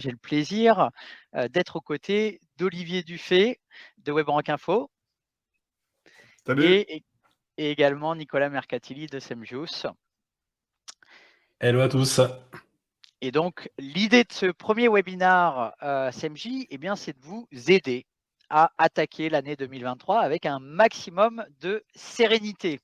J'ai le plaisir d'être aux côtés d'Olivier Dufay de WebRank Info Salut. et également Nicolas Mercatili de Semjus. Hello à tous. Et donc, l'idée de ce premier webinar SEMJ, c'est de vous aider à attaquer l'année 2023 avec un maximum de sérénité.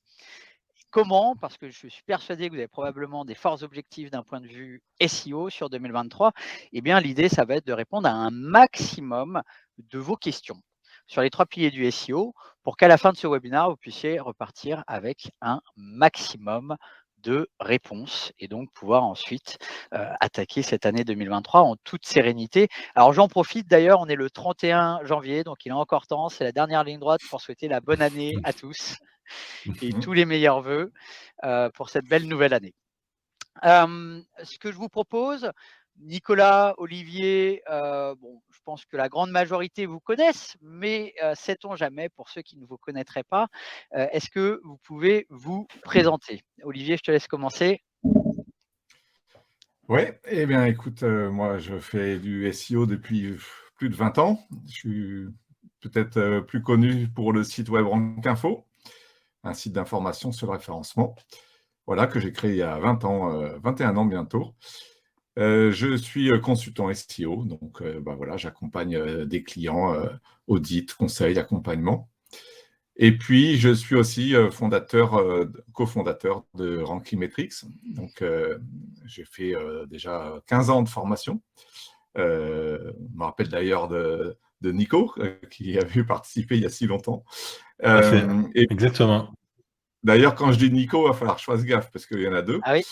Comment? Parce que je suis persuadé que vous avez probablement des forts objectifs d'un point de vue SEO sur 2023. L'idée, ça va être de répondre à un maximum de vos questions sur les 3 piliers du SEO pour qu'à la fin de ce webinaire, vous puissiez repartir avec un maximum de réponses et donc pouvoir ensuite attaquer cette année 2023 en toute sérénité. Alors, j'en profite d'ailleurs, on est le 31 janvier, donc il est encore temps, c'est la dernière ligne droite pour souhaiter la bonne année à tous et tous les meilleurs vœux pour cette belle nouvelle année. Ce que je vous propose, Nicolas, Olivier, je pense que la grande majorité vous connaissent, mais sait-on jamais pour ceux qui ne vous connaîtraient pas, est-ce que vous pouvez vous présenter? Olivier, je te laisse commencer. Oui, eh bien, écoute, moi, je fais du SEO depuis plus de 20 ans. Je suis peut-être plus connu pour le site WebRank Info, un site d'information sur le référencement, voilà, que j'ai créé il y a 20 ans, 21 ans bientôt. Je suis consultant SEO, donc voilà, j'accompagne des clients, audit, conseil, accompagnement. Et puis, je suis aussi cofondateur de Rankimetrics. Donc, j'ai fait déjà 15 ans de formation. Je me rappelle d'ailleurs de Nico, qui a vu participer il y a si longtemps. Exactement. D'ailleurs, quand je dis Nico, il va falloir que je fasse gaffe, parce qu'il y en a 2. Ah oui.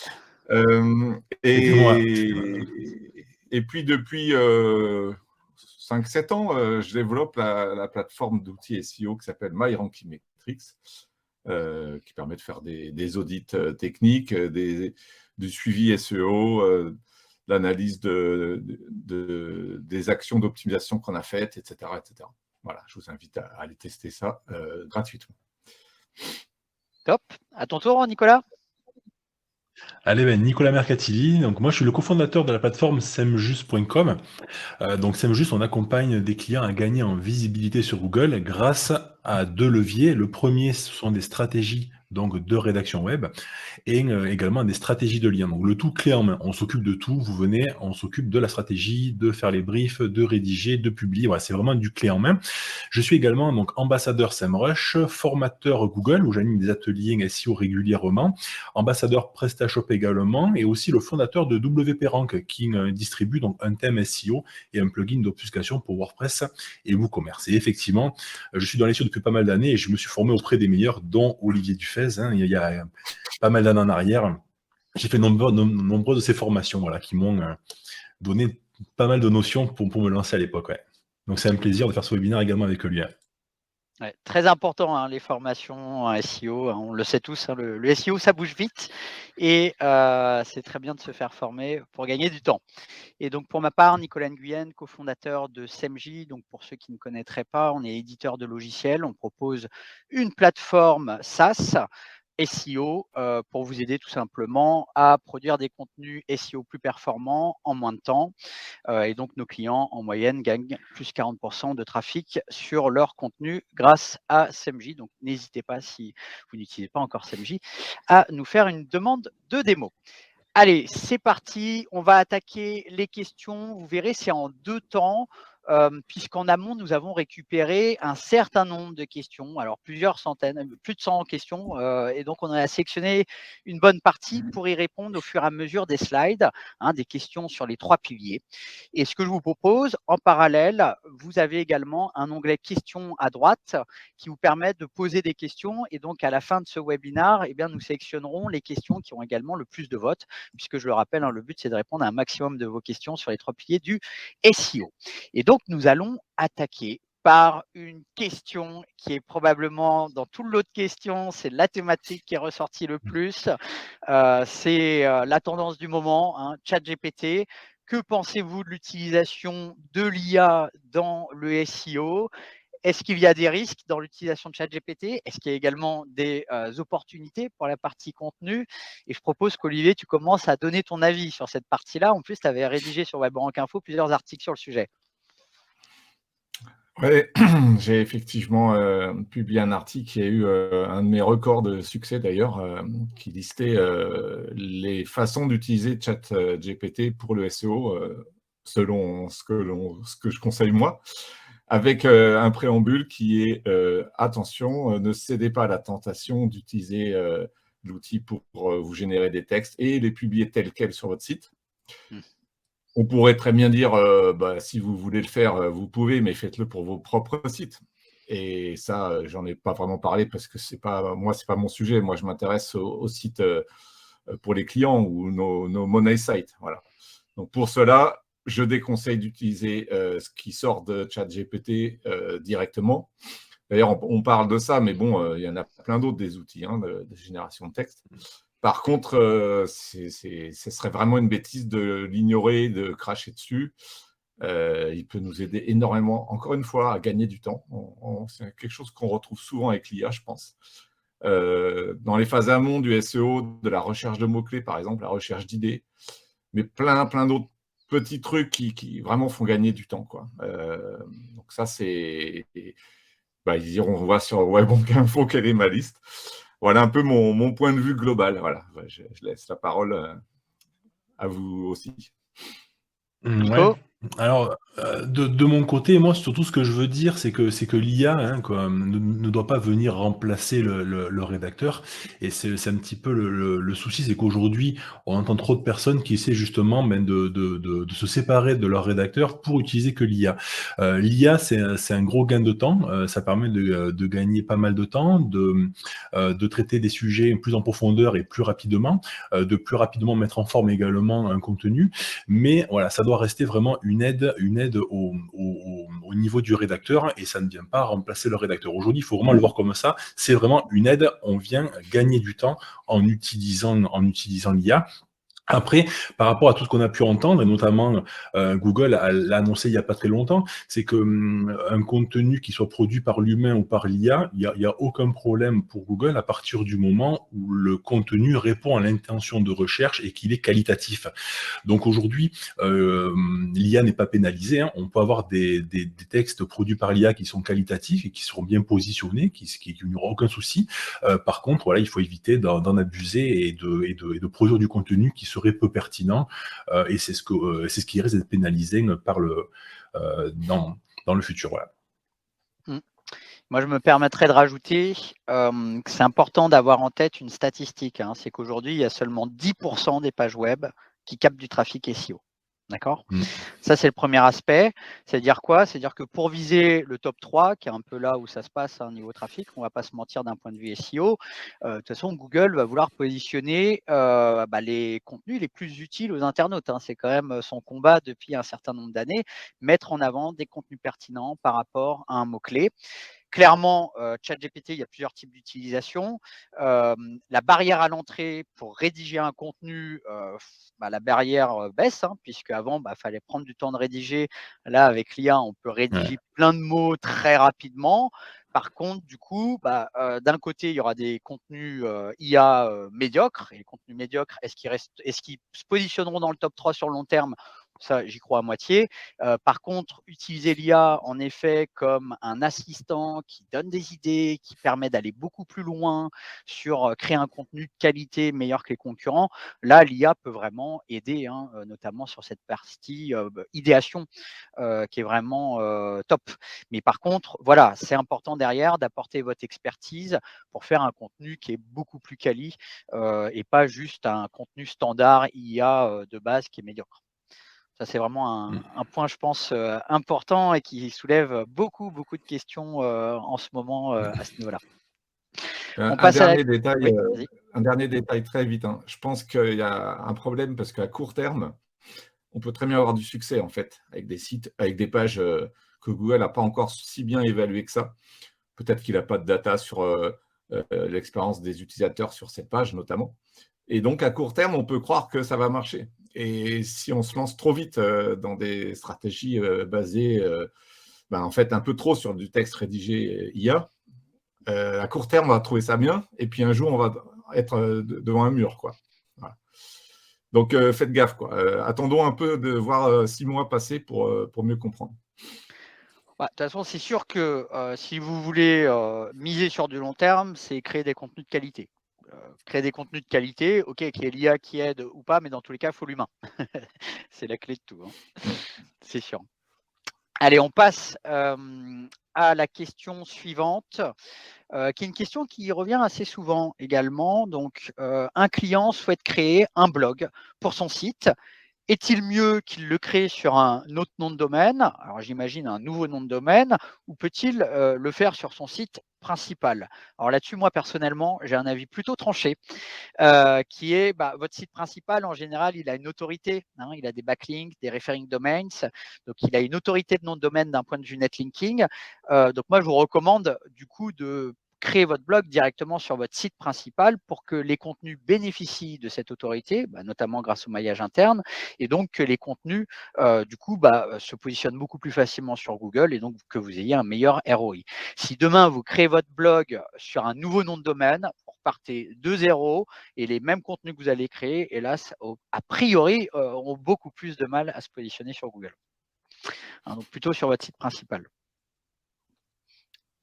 C'était moi. Et puis, depuis 5-7 ans, je développe la plateforme d'outils SEO qui s'appelle MyRankimetrics, qui permet de faire des audits techniques, du suivi SEO, l'analyse des actions d'optimisation qu'on a faites, etc., etc. Voilà, je vous invite à aller tester ça gratuitement. Top. À ton tour, Nicolas. Allez, Nicolas Mercatili. Donc moi, je suis le cofondateur de la plateforme semjus.com. Donc Semjus, on accompagne des clients à gagner en visibilité sur Google grâce à 2 leviers. Le premier, ce sont des stratégies donc de rédaction web et également des stratégies de lien. Donc le tout clé en main. On s'occupe de tout. Vous venez, on s'occupe de la stratégie, de faire les briefs, de rédiger, de publier. Voilà, c'est vraiment du clé en main. Je suis également donc ambassadeur SEMrush, formateur Google où j'anime des ateliers SEO régulièrement, ambassadeur PrestaShop également et aussi le fondateur de WP Rank qui distribue donc un thème SEO et un plugin d'obfuscation pour WordPress et WooCommerce. Et effectivement, je suis dans les SEO depuis pas mal d'années et je me suis formé auprès des meilleurs, dont Olivier Dufay. Il y a pas mal d'années en arrière. J'ai fait nombreuses de ces formations qui m'ont donné pas mal de notions pour me lancer à l'époque. Ouais. Donc c'est un plaisir de faire ce webinaire également avec lui. Ouais, très important, les formations en SEO, on le sait tous, le SEO, ça bouge vite et c'est très bien de se faire former pour gagner du temps. Et donc, pour ma part, Nicolas Nguyen, cofondateur de SEMJ. Donc, pour ceux qui ne connaîtraient pas, on est éditeur de logiciels. On propose une plateforme SaaS SEO pour vous aider tout simplement à produire des contenus SEO plus performants en moins de temps. Et donc, nos clients, en moyenne, gagnent plus 40% de trafic sur leur contenu grâce à SEMJ. Donc, n'hésitez pas, si vous n'utilisez pas encore SEMJ, à nous faire une demande de démo. Allez, c'est parti. On va attaquer les questions. Vous verrez, c'est en 2 temps, puisqu'en amont, nous avons récupéré un certain nombre de questions, alors plusieurs centaines, plus de 100 questions, et donc on en a sélectionné une bonne partie pour y répondre au fur et à mesure des slides, des questions sur les 3 piliers. Et ce que je vous propose, en parallèle, vous avez également un onglet questions à droite qui vous permet de poser des questions. Et donc, à la fin de ce webinaire, nous sélectionnerons les questions qui ont également le plus de votes, puisque je le rappelle, le but, c'est de répondre à un maximum de vos questions sur les 3 piliers du SEO. Et donc, nous allons attaquer par une question qui est probablement, dans tout le lot de questions, c'est la thématique qui est ressortie le plus. C'est la tendance du moment, ChatGPT. Que pensez-vous de l'utilisation de l'IA dans le SEO? Est-ce qu'il y a des risques dans l'utilisation de ChatGPT? Est-ce qu'il y a également des opportunités pour la partie contenu? Et je propose qu'Olivier, tu commences à donner ton avis sur cette partie-là. En plus, tu avais rédigé sur WebRank Info plusieurs articles sur le sujet. Oui, j'ai effectivement publié un article qui a eu un de mes records de succès d'ailleurs, qui listait les façons d'utiliser ChatGPT pour le SEO, selon ce que je conseille moi, avec un préambule qui est attention, ne cédez pas à la tentation d'utiliser l'outil pour vous générer des textes et les publier tels quels sur votre site. On pourrait très bien dire, si vous voulez le faire, vous pouvez, mais faites-le pour vos propres sites. Et ça, j'en ai pas vraiment parlé parce que c'est pas mon sujet. Moi, je m'intéresse aux sites pour les clients ou nos money sites. Voilà. Donc pour cela, je déconseille d'utiliser ce qui sort de ChatGPT directement. D'ailleurs, on parle de ça, mais bon, il y en a plein d'autres des outils de génération de texte. Par contre, ce serait vraiment une bêtise de l'ignorer, de cracher dessus. Il peut nous aider énormément, encore une fois, à gagner du temps. C'est quelque chose qu'on retrouve souvent avec l'IA, je pense. Dans les phases amont du SEO, de la recherche de mots-clés, par exemple, la recherche d'idées, mais plein d'autres petits trucs qui vraiment font gagner du temps, quoi. Donc ça, c'est... ils iront voir sur WebRank Info quelle est ma liste. Voilà un peu mon point de vue global. Voilà. Je laisse la parole à vous aussi. Nico? Ouais. Alors, de mon côté, moi, surtout ce que je veux dire, c'est que l'IA ne doit pas venir remplacer le rédacteur. Et c'est un petit peu le souci, c'est qu'aujourd'hui, on entend trop de personnes qui essaient justement de se séparer de leur rédacteur pour utiliser que l'IA. L'IA, c'est un gros gain de temps. Ça permet de gagner pas mal de temps, de traiter des sujets plus en profondeur et plus rapidement, de plus rapidement mettre en forme également un contenu. Mais voilà, ça doit rester vraiment une aide au niveau du rédacteur et ça ne vient pas remplacer le rédacteur. Aujourd'hui, il faut vraiment le voir comme ça. C'est vraiment une aide. On vient gagner du temps en utilisant l'IA. Après, par rapport à tout ce qu'on a pu entendre, et notamment Google l'a annoncé il n'y a pas très longtemps, c'est que un contenu qui soit produit par l'humain ou par l'IA, il y a aucun problème pour Google à partir du moment où le contenu répond à l'intention de recherche et qu'il est qualitatif. Donc aujourd'hui, l'IA n'est pas pénalisée. On peut avoir des textes produits par l'IA qui sont qualitatifs et qui seront bien positionnés, qui n'y aura aucun souci. Par contre, voilà, il faut éviter d'en abuser et de produire du contenu qui serait peu pertinent. Et c'est ce qui risque d'être pénalisé dans le futur. Voilà. Moi, je me permettrais de rajouter que c'est important d'avoir en tête une statistique. C'est qu'aujourd'hui, il y a seulement 10% des pages web qui captent du trafic SEO. D'accord ? Ça, c'est le premier aspect. C'est-à-dire quoi ? C'est-à-dire que pour viser le top 3, qui est un peu là où ça se passe niveau trafic, on ne va pas se mentir d'un point de vue SEO, de toute façon, Google va vouloir positionner les contenus les plus utiles aux internautes. C'est quand même son combat depuis un certain nombre d'années, mettre en avant des contenus pertinents par rapport à un mot-clé. Clairement, ChatGPT, il y a plusieurs types d'utilisation. La barrière à l'entrée pour rédiger un contenu, la barrière baisse, puisque avant, fallait prendre du temps de rédiger. Là, avec l'IA, on peut rédiger plein de mots très rapidement. Par contre, du coup, d'un côté, il y aura des contenus IA médiocres. Et les contenus médiocres, est-ce qu'ils se positionneront dans le top 3 sur le long terme ? Ça, j'y crois à moitié. Par contre, utiliser l'IA, en effet, comme un assistant qui donne des idées, qui permet d'aller beaucoup plus loin sur créer un contenu de qualité meilleur que les concurrents, là, l'IA peut vraiment aider, notamment sur cette partie idéation qui est vraiment top. Mais par contre, voilà, c'est important derrière d'apporter votre expertise pour faire un contenu qui est beaucoup plus quali et pas juste un contenu standard IA de base qui est médiocre. Ça, c'est vraiment un point, je pense, important et qui soulève beaucoup de questions en ce moment à ce niveau-là. Un dernier détail très vite. Je pense qu'il y a un problème parce qu'à court terme, on peut très bien avoir du succès en fait avec des sites, avec des pages que Google n'a pas encore si bien évaluées que ça. Peut-être qu'il n'a pas de data sur l'expérience des utilisateurs sur cette page notamment. Et donc, à court terme, on peut croire que ça va marcher. Et si on se lance trop vite dans des stratégies basées en fait, un peu trop sur du texte rédigé IA. À court terme, on va trouver ça bien, et puis un jour, on va être devant un mur, quoi. Voilà. Donc, faites gaffe, quoi. Attendons un peu de voir 6 mois passer pour mieux comprendre. De toute façon, c'est sûr que si vous voulez miser sur du long terme, c'est créer des contenus de qualité. Créer des contenus de qualité, ok, qu'il y ait l'IA qui aide ou pas, mais dans tous les cas, il faut l'humain. C'est la clé de tout, hein. C'est sûr. Allez, on passe à la question suivante, qui est une question qui revient assez souvent également. Donc, un client souhaite créer un blog pour son site. Est-il mieux qu'il le crée sur un autre nom de domaine, alors j'imagine un nouveau nom de domaine, ou peut-il le faire sur son site principal? Alors là-dessus, moi personnellement, j'ai un avis plutôt tranché, qui est votre site principal, en général, il a une autorité, hein, il a des backlinks, des referring domains, donc il a une autorité de nom de domaine d'un point de vue netlinking. Donc moi, je vous recommande du coup de créer votre blog directement sur votre site principal pour que les contenus bénéficient de cette autorité, notamment grâce au maillage interne, et donc que les contenus, du coup, se positionnent beaucoup plus facilement sur Google et donc que vous ayez un meilleur ROI. Si demain, vous créez votre blog sur un nouveau nom de domaine, vous repartez de zéro et les mêmes contenus que vous allez créer, hélas, a priori, auront beaucoup plus de mal à se positionner sur Google. Hein, donc plutôt sur votre site principal.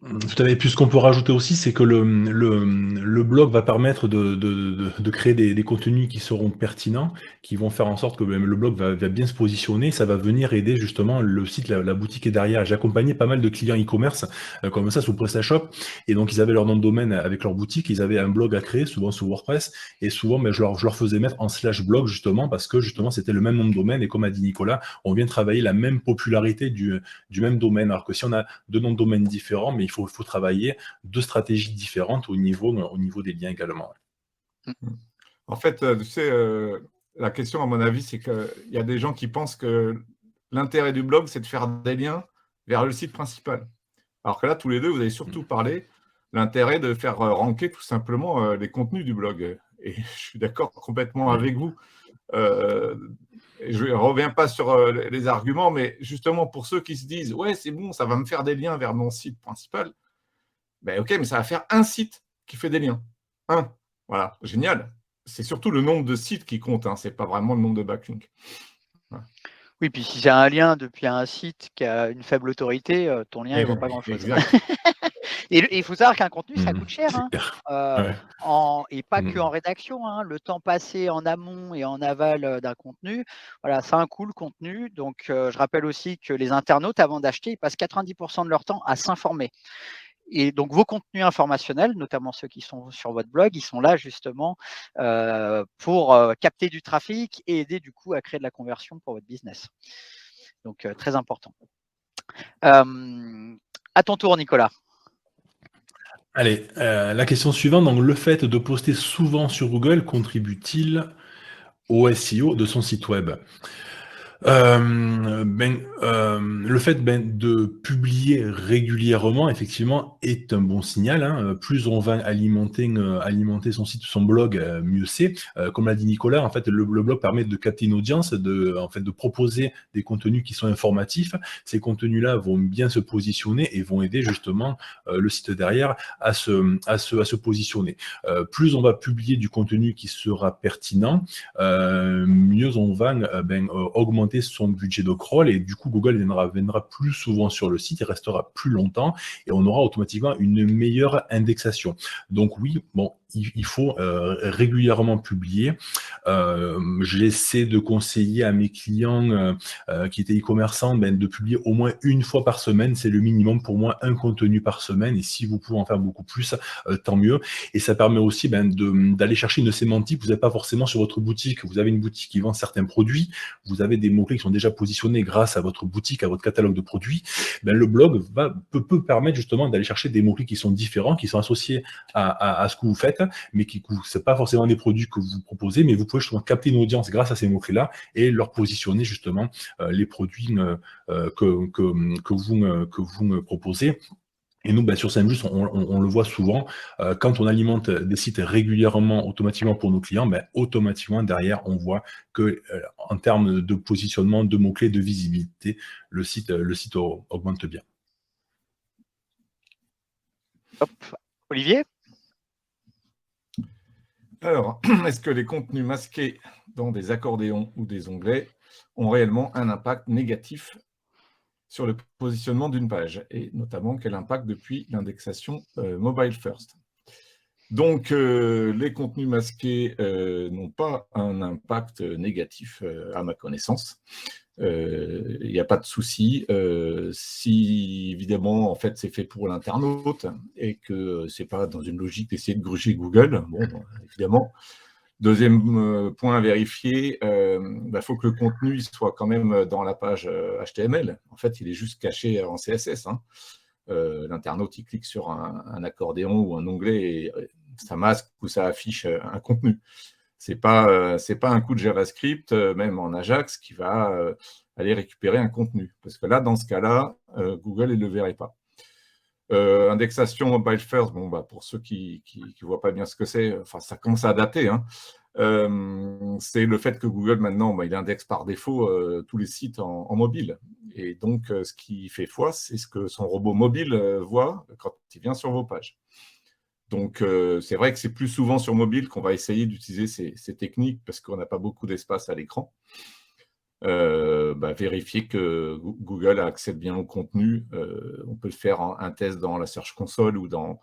Tout à fait. Et puis ce qu'on peut rajouter aussi, c'est que le blog va permettre de créer des contenus qui seront pertinents, qui vont faire en sorte que le blog va bien se positionner. Ça va venir aider justement le site, la boutique est derrière. J'ai accompagné pas mal de clients e-commerce comme ça sous PrestaShop, et donc ils avaient leur nom de domaine avec leur boutique, ils avaient un blog à créer, souvent sous WordPress, et souvent je leur faisais mettre en /blog justement parce que justement c'était le même nom de domaine, et comme a dit Nicolas, on vient travailler la même popularité du même domaine, alors que si on a deux noms de domaine différents, mais il faut travailler deux stratégies différentes au niveau des liens également. En fait, tu sais, la question, à mon avis, c'est qu'il y a des gens qui pensent que l'intérêt du blog, c'est de faire des liens vers le site principal. Alors que là, tous les deux, vous avez surtout parlé l'intérêt de faire ranker tout simplement les contenus du blog. Et je suis d'accord complètement avec vous. Je ne reviens pas sur les arguments, mais justement pour ceux qui se disent « Ouais, c'est bon, ça va me faire des liens vers mon site principal », ben ok, mais ça va faire un site qui fait des liens. Un. Voilà, génial. C'est surtout le nombre de sites qui compte, hein, ce n'est pas vraiment le nombre de backlinks. Voilà. Oui, puis si c'est un lien depuis un site qui a une faible autorité, ton lien, il ne vaut pas grand-chose. Et il faut savoir qu'un contenu, ça coûte cher. Hein. Et pas que en rédaction. Hein. Le temps passé en amont et en aval d'un contenu, voilà, ça a un coût, le contenu. Donc, je rappelle aussi que les internautes, avant d'acheter, ils passent 90% de leur temps à s'informer. Et donc, vos contenus informationnels, notamment ceux qui sont sur votre blog, ils sont là justement pour capter du trafic et aider du coup à créer de la conversion pour votre business. Donc, très important. À ton tour, Nicolas. Allez, la question suivante. Donc, le fait de poster souvent sur Google contribue-t-il au SEO de son site web? Le fait de publier régulièrement, effectivement, est un bon signal. Hein. Plus on va alimenter son site, son blog, mieux c'est. Comme l'a dit Nicolas, en fait, le blog permet de capter une audience, de proposer des contenus qui sont informatifs. Ces contenus-là vont bien se positionner et vont aider justement le site derrière à se positionner. Plus on va publier du contenu qui sera pertinent, mieux on va augmenter son budget de crawl, et du coup Google viendra plus souvent sur le site, il restera plus longtemps et on aura automatiquement une meilleure indexation. Donc oui, bon, il faut régulièrement publier. J'essaie de conseiller à mes clients qui étaient e-commerçants de publier au moins une fois par semaine, c'est le minimum pour moi, un contenu par semaine, et si vous pouvez en faire beaucoup plus, tant mieux. Et ça permet aussi d'aller chercher une sémantique. Vous n'êtes pas forcément sur votre boutique, vous avez une boutique qui vend certains produits, vous avez des mots-clés qui sont déjà positionnés grâce à votre boutique, à votre catalogue de produits. Le blog peut permettre justement d'aller chercher des mots-clés qui sont différents, qui sont associés à ce que vous faites, mais qui ne sont pas forcément des produits que vous proposez, mais vous pouvez justement capter une audience grâce à ces mots-clés-là et leur positionner justement les produits que vous proposez. Et nous, sur SEMJust, on le voit souvent, quand on alimente des sites régulièrement, automatiquement pour nos clients, automatiquement derrière, on voit que en termes de positionnement, de mots-clés, de visibilité, le site augmente bien. Hop. Olivier? Alors, est-ce que les contenus masqués dans des accordéons ou des onglets ont réellement un impact négatif sur le positionnement d'une page, et notamment quel impact depuis l'indexation mobile first? Donc, les contenus masqués n'ont pas un impact négatif à ma connaissance. Il n'y a pas de souci. Si, évidemment, en fait, c'est fait pour l'internaute et que ce n'est pas dans une logique d'essayer de gruger Google, bon, évidemment. Deuxième point à vérifier, faut que le contenu il soit quand même dans la page HTML. En fait, il est juste caché en CSS. Hein. L'internaute, il clique sur un accordéon ou un onglet et ça masque ou ça affiche un contenu. C'est pas un coup de JavaScript, même en Ajax, qui va aller récupérer un contenu. Parce que là, dans ce cas-là, Google ne le verrait pas. Indexation mobile first, bon, pour ceux qui ne voient pas bien ce que c'est, ça commence à dater. Hein. C'est le fait que Google, maintenant, il indexe par défaut tous les sites en mobile. Et donc, ce qui fait foi, c'est ce que son robot mobile voit quand il vient sur vos pages. Donc, c'est vrai que c'est plus souvent sur mobile qu'on va essayer d'utiliser ces techniques parce qu'on n'a pas beaucoup d'espace à l'écran. Vérifier que Google accède bien au contenu. On peut le faire en un test dans la Search Console ou dans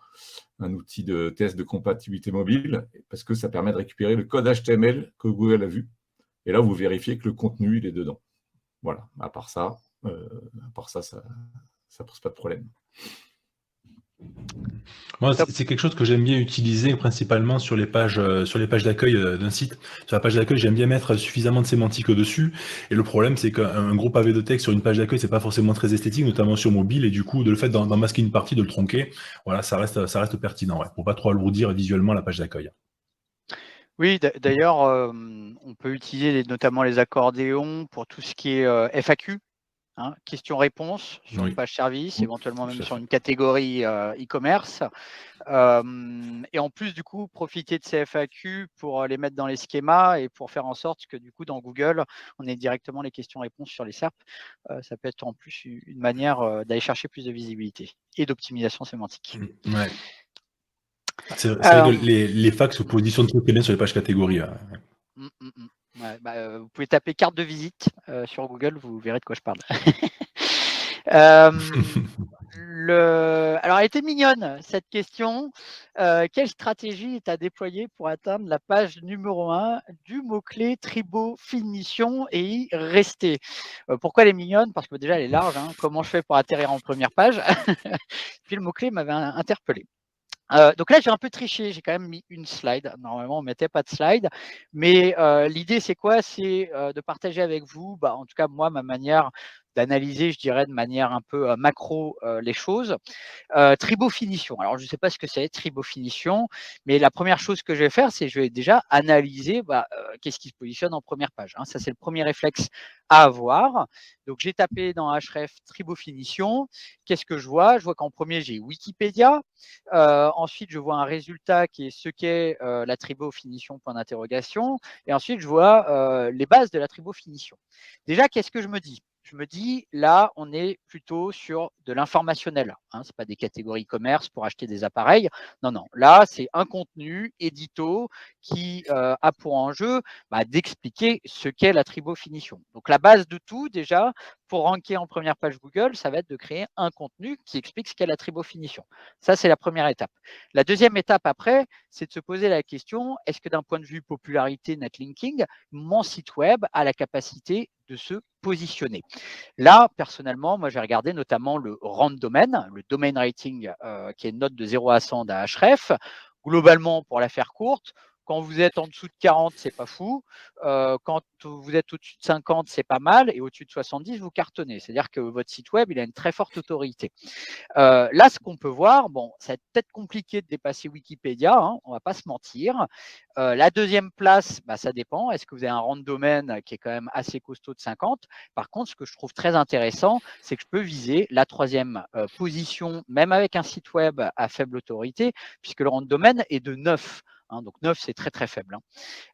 un outil de test de compatibilité mobile parce que ça permet de récupérer le code HTML que Google a vu. Et là, vous vérifiez que le contenu, il est dedans. Voilà. À part ça, ça pose pas de problème. Moi, c'est quelque chose que j'aime bien utiliser principalement sur les pages d'accueil d'un site. Sur la page d'accueil, j'aime bien mettre suffisamment de sémantique au-dessus. Et le problème, c'est qu'un gros pavé de texte sur une page d'accueil, c'est pas forcément très esthétique, notamment sur mobile. Et du coup, le fait d'en masquer une partie, de le tronquer, voilà, ça reste pertinent, ouais, pour pas trop alourdir visuellement la page d'accueil. Oui, d'ailleurs, on peut utiliser notamment les accordéons pour tout ce qui est FAQ. Hein, questions-réponses sur une page service, éventuellement même sur une catégorie e-commerce. Et en plus, du coup, profiter de ces FAQ pour les mettre dans les schémas et pour faire en sorte que, du coup, dans Google, on ait directement les questions-réponses sur les SERP. Ça peut être en plus une manière d'aller chercher plus de visibilité et d'optimisation sémantique. Ouais. C'est vrai que les FAQ se positionnent très bien sur les pages catégories. Ouais, vous pouvez taper carte de visite sur Google, vous verrez de quoi je parle. Alors, elle était mignonne, cette question. Quelle stratégie est à déployer pour atteindre la page numéro 1 du mot-clé Tribo Finition et y rester? Pourquoi elle est mignonne? Parce que déjà, elle est large. Hein. Comment je fais pour atterrir en première page? Puis le mot-clé m'avait interpellé. Donc là, j'ai un peu triché, j'ai quand même mis une slide. Normalement, on ne mettait pas de slide. Mais l'idée, c'est quoi? C'est de partager avec vous, en tout cas, moi, ma manière d'analyser, je dirais, de manière un peu macro les choses. Tribofinition. Alors, je ne sais pas ce que c'est, tribofinition, mais la première chose que je vais faire, c'est que je vais déjà analyser qu'est-ce qui se positionne en première page. Hein. Ça, c'est le premier réflexe à avoir. Donc, j'ai tapé dans href tribofinition. Qu'est-ce que je vois? Je vois qu'en premier, j'ai Wikipédia. Ensuite, je vois un résultat qui est ce qu'est la tribofinition, point d'interrogation. Et ensuite, je vois les bases de la tribofinition. Déjà, qu'est-ce que je me dis? Je me dis, là, on est plutôt sur de l'informationnel. Hein, ce n'est pas des catégories commerce pour acheter des appareils. Non, non. Là, c'est un contenu édito qui a pour enjeu d'expliquer ce qu'est la tribofinition. Donc, la base de tout, déjà, pour ranker en première page Google, ça va être de créer un contenu qui explique ce qu'est la tribofinition. Ça, c'est la première étape. La deuxième étape après, c'est de se poser la question, est-ce que d'un point de vue popularité netlinking, mon site web a la capacité de se positionner? Là, personnellement, moi, j'ai regardé notamment le RAND domaine, le domain rating, qui est une note de 0 à 100 d'un href. Globalement, pour la faire courte, quand vous êtes en dessous de 40, c'est pas fou. Quand vous êtes au-dessus de 50, c'est pas mal. Et au-dessus de 70, vous cartonnez. C'est-à-dire que votre site web, il a une très forte autorité. Là, ce qu'on peut voir, ça va être peut-être compliqué de dépasser Wikipédia, hein, on ne va pas se mentir. La deuxième place, ça dépend. Est-ce que vous avez un rang de domaine qui est quand même assez costaud de 50? Par contre, ce que je trouve très intéressant, c'est que je peux viser la troisième position, même avec un site web à faible autorité, puisque le rang de domaine est de 9. hein, donc 9, c'est très très faible.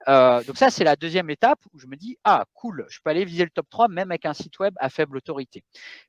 Donc ça, c'est la deuxième étape où je me dis, ah cool, je peux aller viser le top 3 même avec un site web à faible autorité.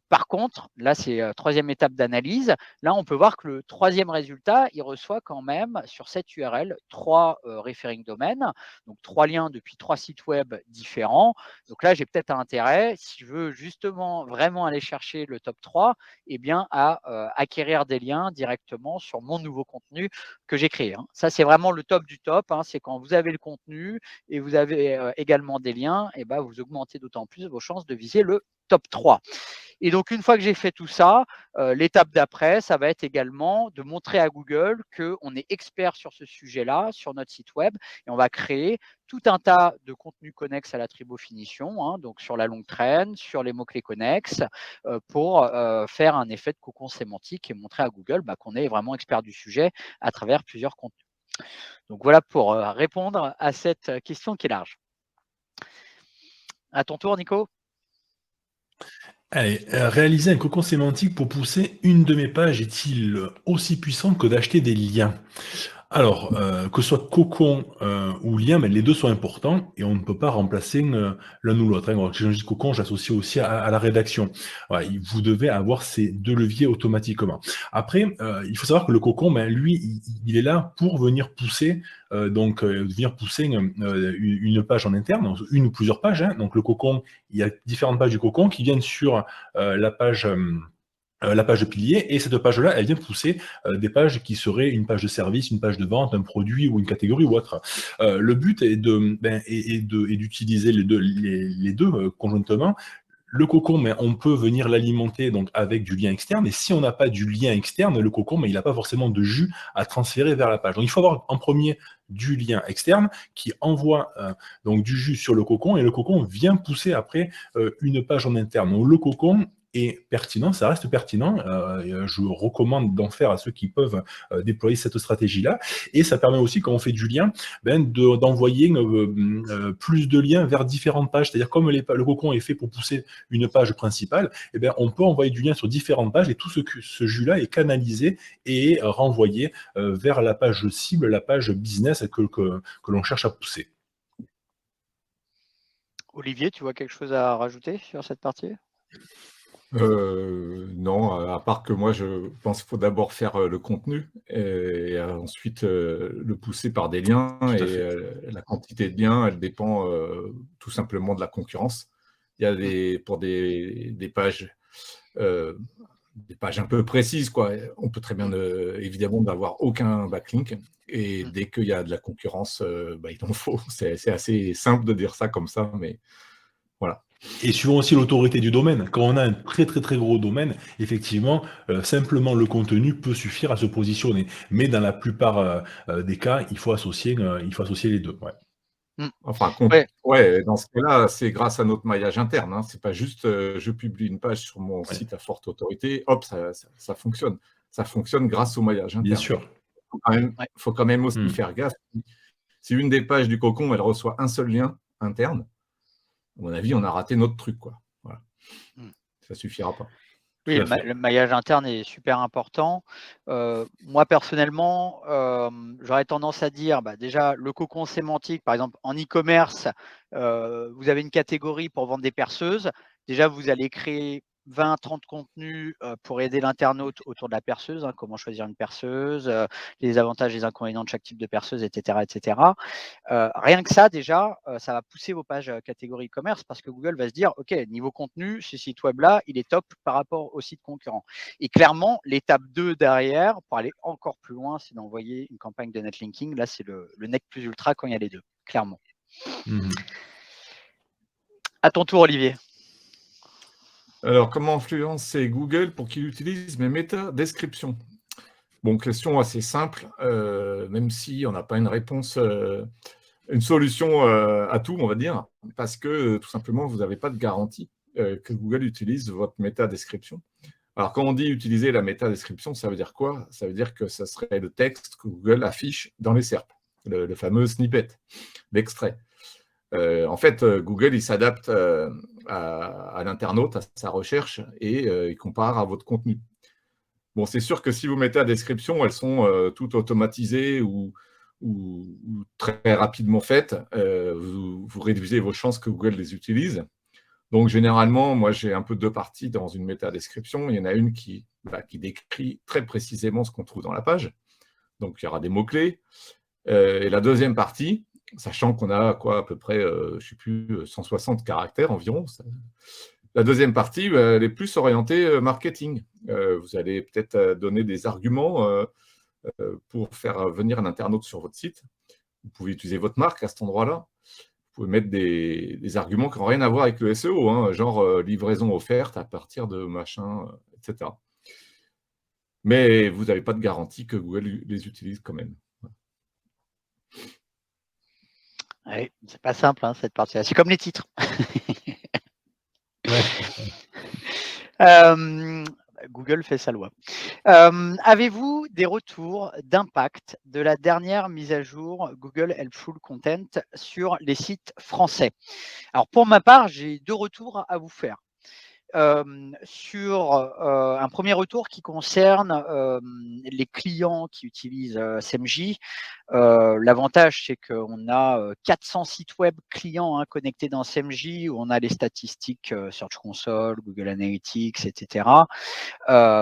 Par contre, là, c'est troisième étape d'analyse. Là, on peut voir que le troisième résultat, il reçoit quand même sur cette URL 3 referring domaines, donc 3 liens depuis 3 sites web différents. Donc là, j'ai peut-être un intérêt, si je veux justement vraiment aller chercher le top 3, eh bien, à acquérir des liens directement sur mon nouveau contenu que j'ai créé. Hein. Ça, c'est vraiment le top du top. Hein. C'est quand vous avez le contenu et vous avez également des liens, et ben, vous augmentez d'autant plus vos chances de viser le top 3. Et donc, une fois que j'ai fait tout ça, l'étape d'après, ça va être également de montrer à Google qu'on est expert sur ce sujet-là, sur notre site web, et on va créer tout un tas de contenus connexes à la tribofinition, hein, donc sur la longue traîne, sur les mots-clés connexes, pour faire un effet de cocon sémantique et montrer à Google qu'on est vraiment expert du sujet à travers plusieurs contenus. Donc voilà pour répondre à cette question qui est large. À ton tour, Nico. Allez, réaliser un cocon sémantique pour pousser une de mes pages est-il aussi puissant que d'acheter des liens? Alors, que ce soit cocon ou lien, mais les deux sont importants et on ne peut pas remplacer l'un ou l'autre. Hein. Alors, quand je dis cocon, j'associe aussi à la rédaction. Voilà, vous devez avoir ces deux leviers automatiquement. Après, il faut savoir que le cocon, ben, lui, il est là pour venir pousser, une page en interne, donc une ou plusieurs pages. Hein. Donc le cocon, il y a différentes pages du cocon qui viennent sur la page de pilier, et cette page-là, elle vient pousser des pages qui seraient une page de service, une page de vente, un produit ou une catégorie ou autre. Le but est d'utiliser les deux conjointement. Le cocon, mais on peut venir l'alimenter donc avec du lien externe, et si on n'a pas du lien externe, le cocon, mais il n'a pas forcément de jus à transférer vers la page. Donc il faut avoir en premier du lien externe qui envoie donc du jus sur le cocon, et le cocon vient pousser après une page en interne. Donc le cocon est pertinent, ça reste pertinent. Je recommande d'en faire à ceux qui peuvent déployer cette stratégie-là. Et ça permet aussi, quand on fait du lien, d'envoyer plus de liens vers différentes pages. C'est-à-dire, comme le cocon est fait pour pousser une page principale, on peut envoyer du lien sur différentes pages, et tout ce jus-là est canalisé et renvoyé vers la page cible, la page business que l'on cherche à pousser. Olivier, tu vois quelque chose à rajouter sur cette partie? Non, à part que moi, je pense qu'il faut d'abord faire le contenu et ensuite le pousser par des liens. Et la quantité de liens, elle dépend tout simplement de la concurrence. Il y a pour des pages un peu précises, quoi. On peut très bien, évidemment, n'avoir aucun backlink. Et dès qu'il y a de la concurrence, il en faut. C'est assez simple de dire ça comme ça, mais voilà. Et suivant aussi l'autorité du domaine. Quand on a un très très très gros domaine, effectivement, simplement le contenu peut suffire à se positionner. Mais dans la plupart des cas, il faut associer les deux. Ouais. Enfin, dans ce cas-là, c'est grâce à notre maillage interne. Hein. C'est pas juste je publie une page sur mon site à forte autorité, hop, ça fonctionne. Ça fonctionne grâce au maillage interne. Bien sûr. Il faut quand même aussi faire gaffe. Si une des pages du cocon, elle reçoit un seul lien interne, à mon avis, on a raté notre truc, quoi. Voilà. Ça suffira pas. Oui, le maillage interne est super important. Moi, personnellement, j'aurais tendance à dire, déjà, le cocon sémantique, par exemple, en e-commerce, vous avez une catégorie pour vendre des perceuses. Déjà, vous allez créer 20-30 contenus pour aider l'internaute autour de la perceuse, hein, comment choisir une perceuse, les avantages et les inconvénients de chaque type de perceuse, etc. etc. Rien que ça, déjà, ça va pousser vos pages catégorie e-commerce parce que Google va se dire, OK, niveau contenu, ce site web-là, il est top par rapport aux sites concurrents. Et clairement, l'étape 2 derrière, pour aller encore plus loin, c'est d'envoyer une campagne de netlinking. Là, c'est le nec plus ultra quand il y a les deux, clairement. À ton tour, Olivier. Alors, comment influencer Google pour qu'il utilise mes métadescriptions? Bon, question assez simple, même si on n'a pas une réponse, une solution à tout, on va dire, parce que tout simplement, vous n'avez pas de garantie que Google utilise votre métadescription. Alors, quand on dit utiliser la métadescription, ça veut dire quoi? Ça veut dire que ça serait le texte que Google affiche dans les SERP, le fameux snippet, l'extrait. En fait, Google, il s'adapte à l'internaute, à sa recherche, et il compare à votre contenu. Bon, c'est sûr que si vous mettez la description, elles sont toutes automatisées ou ou très rapidement faites, vous réduisez vos chances que Google les utilise. Donc, généralement, moi, j'ai un peu deux parties dans une métadescription. Il y en a une qui décrit très précisément ce qu'on trouve dans la page. Donc, il y aura des mots-clés. Et la deuxième partie, sachant qu'on a à peu près, je ne sais plus, 160 caractères environ. La deuxième partie, elle est plus orientée marketing. Vous allez peut-être donner des arguments pour faire venir un internaute sur votre site. Vous pouvez utiliser votre marque à cet endroit-là. Vous pouvez mettre des arguments qui n'ont rien à voir avec le SEO, hein, genre livraison offerte à partir de machin, etc. Mais vous n'avez pas de garantie que Google les utilise quand même. Oui, c'est pas simple, hein, cette partie-là. C'est comme les titres. Ouais. Google fait sa loi. Avez-vous des retours d'impact de la dernière mise à jour Google Helpful Content sur les sites français? Alors, pour ma part, j'ai 2 retours à vous faire. Sur un premier retour qui concerne les clients qui utilisent SEMJ. L'avantage, c'est qu'on a 400 sites web clients connectés dans SEMJ, où on a les statistiques Search Console, Google Analytics, etc.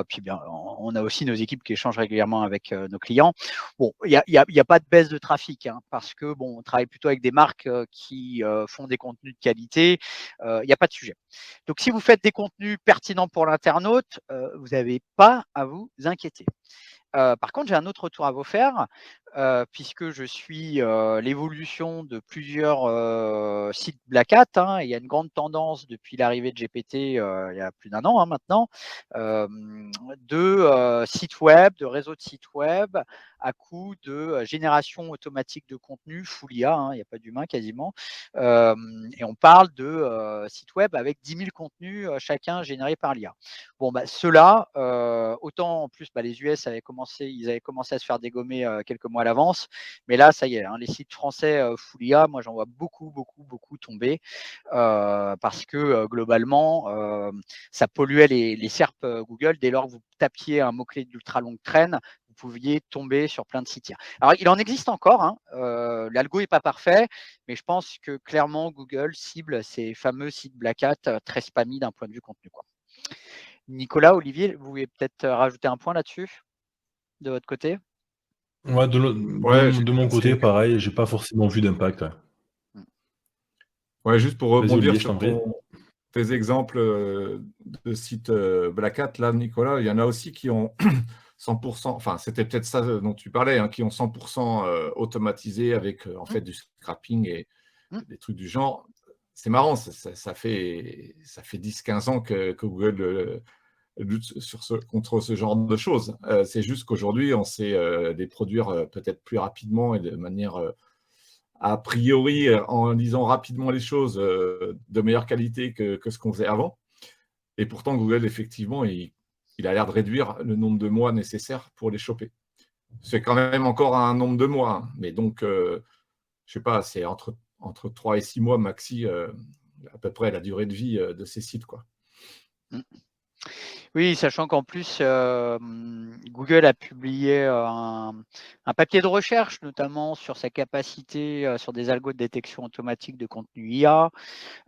Puis bien, on a aussi nos équipes qui échangent régulièrement avec nos clients. Bon, il y a pas de baisse de trafic, hein, parce que bon, on travaille plutôt avec des marques qui font des contenus de qualité. Il n'y a pas de sujet. Donc, si vous faites des contenus pertinents pour l'internaute, vous n'avez pas à vous inquiéter. Par contre, j'ai un autre retour à vous faire, puisque je suis l'évolution de plusieurs sites Black Hat, hein. Il y a une grande tendance depuis l'arrivée de GPT, il y a plus d'1 an maintenant, de sites web, de réseaux de sites web à coup de génération automatique de contenu full IA, hein, il n'y a pas d'humain quasiment. Et on parle de sites web avec 10 000 contenus chacun générés par l'IA. Bon, bah, ceux-là, autant en plus, les US ils avaient commencé à se faire dégommer quelques mois à l'avance, mais là, ça y est, hein, les sites français full IA, moi j'en vois beaucoup tomber, parce que globalement, ça polluait les SERP Google. Dès lors que vous tapiez un mot-clé d'ultra longue traîne, vous pouviez tomber sur plein de sites IA. Alors, il en existe encore, hein, l'algo n'est pas parfait, mais je pense que clairement, Google cible ces fameux sites Black Hat très spammy d'un point de vue contenu, quoi. Nicolas, Olivier, vous voulez peut-être rajouter un point là-dessus, de votre côté? Ouais, Ouais, de mon côté, pareil, j'ai pas forcément vu d'impact. ouais, juste pour Vas-y, rebondir Olivier, je t'en sur prie. tes exemples de sites Black Hat, là, Nicolas, il y en a aussi qui ont 100%, enfin, c'était peut-être ça dont tu parlais, hein, qui ont 100% automatisé avec en fait du scrapping et des trucs du genre. C'est marrant, ça fait 10-15 ans que Google lutte contre ce genre de choses. C'est juste qu'aujourd'hui, on sait les produire peut-être plus rapidement et de manière a priori, en lisant rapidement les choses, de meilleure qualité que ce qu'on faisait avant. Et pourtant, Google, effectivement, il a l'air de réduire le nombre de mois nécessaires pour les choper. C'est quand même encore un nombre de mois, hein. Mais donc, je ne sais pas, c'est entre 3 et 6 mois maxi, à peu près la durée de vie de ces sites, quoi. Oui, sachant qu'en plus, Google a publié un papier de recherche, notamment sur sa capacité sur des algos de détection automatique de contenu IA.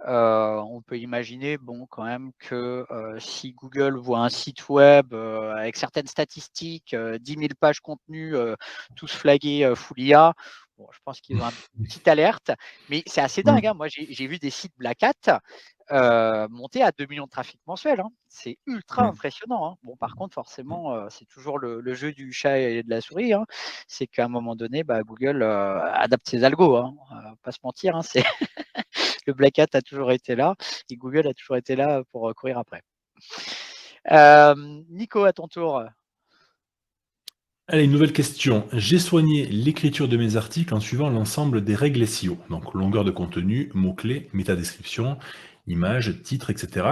On peut imaginer, bon, quand même que si Google voit un site web avec certaines statistiques, 10 000 pages contenues, tous flagués full IA, bon, je pense qu'ils ont une petite alerte. Mais c'est assez dingue, hein. Moi, j'ai vu des sites Black Hat monter à 2 millions de trafic mensuel, hein. C'est ultra impressionnant, hein. Bon, par contre, forcément, c'est toujours le jeu du chat et de la souris, hein. C'est qu'à un moment donné, Google adapte ses algos, hein. Pas se mentir, hein, c'est le Black Hat a toujours été là et Google a toujours été là pour courir après. Nico, à ton tour. Allez, une nouvelle question. J'ai soigné l'écriture de mes articles en suivant l'ensemble des règles SEO, donc longueur de contenu, mots-clés, métadescription, images, titres, etc.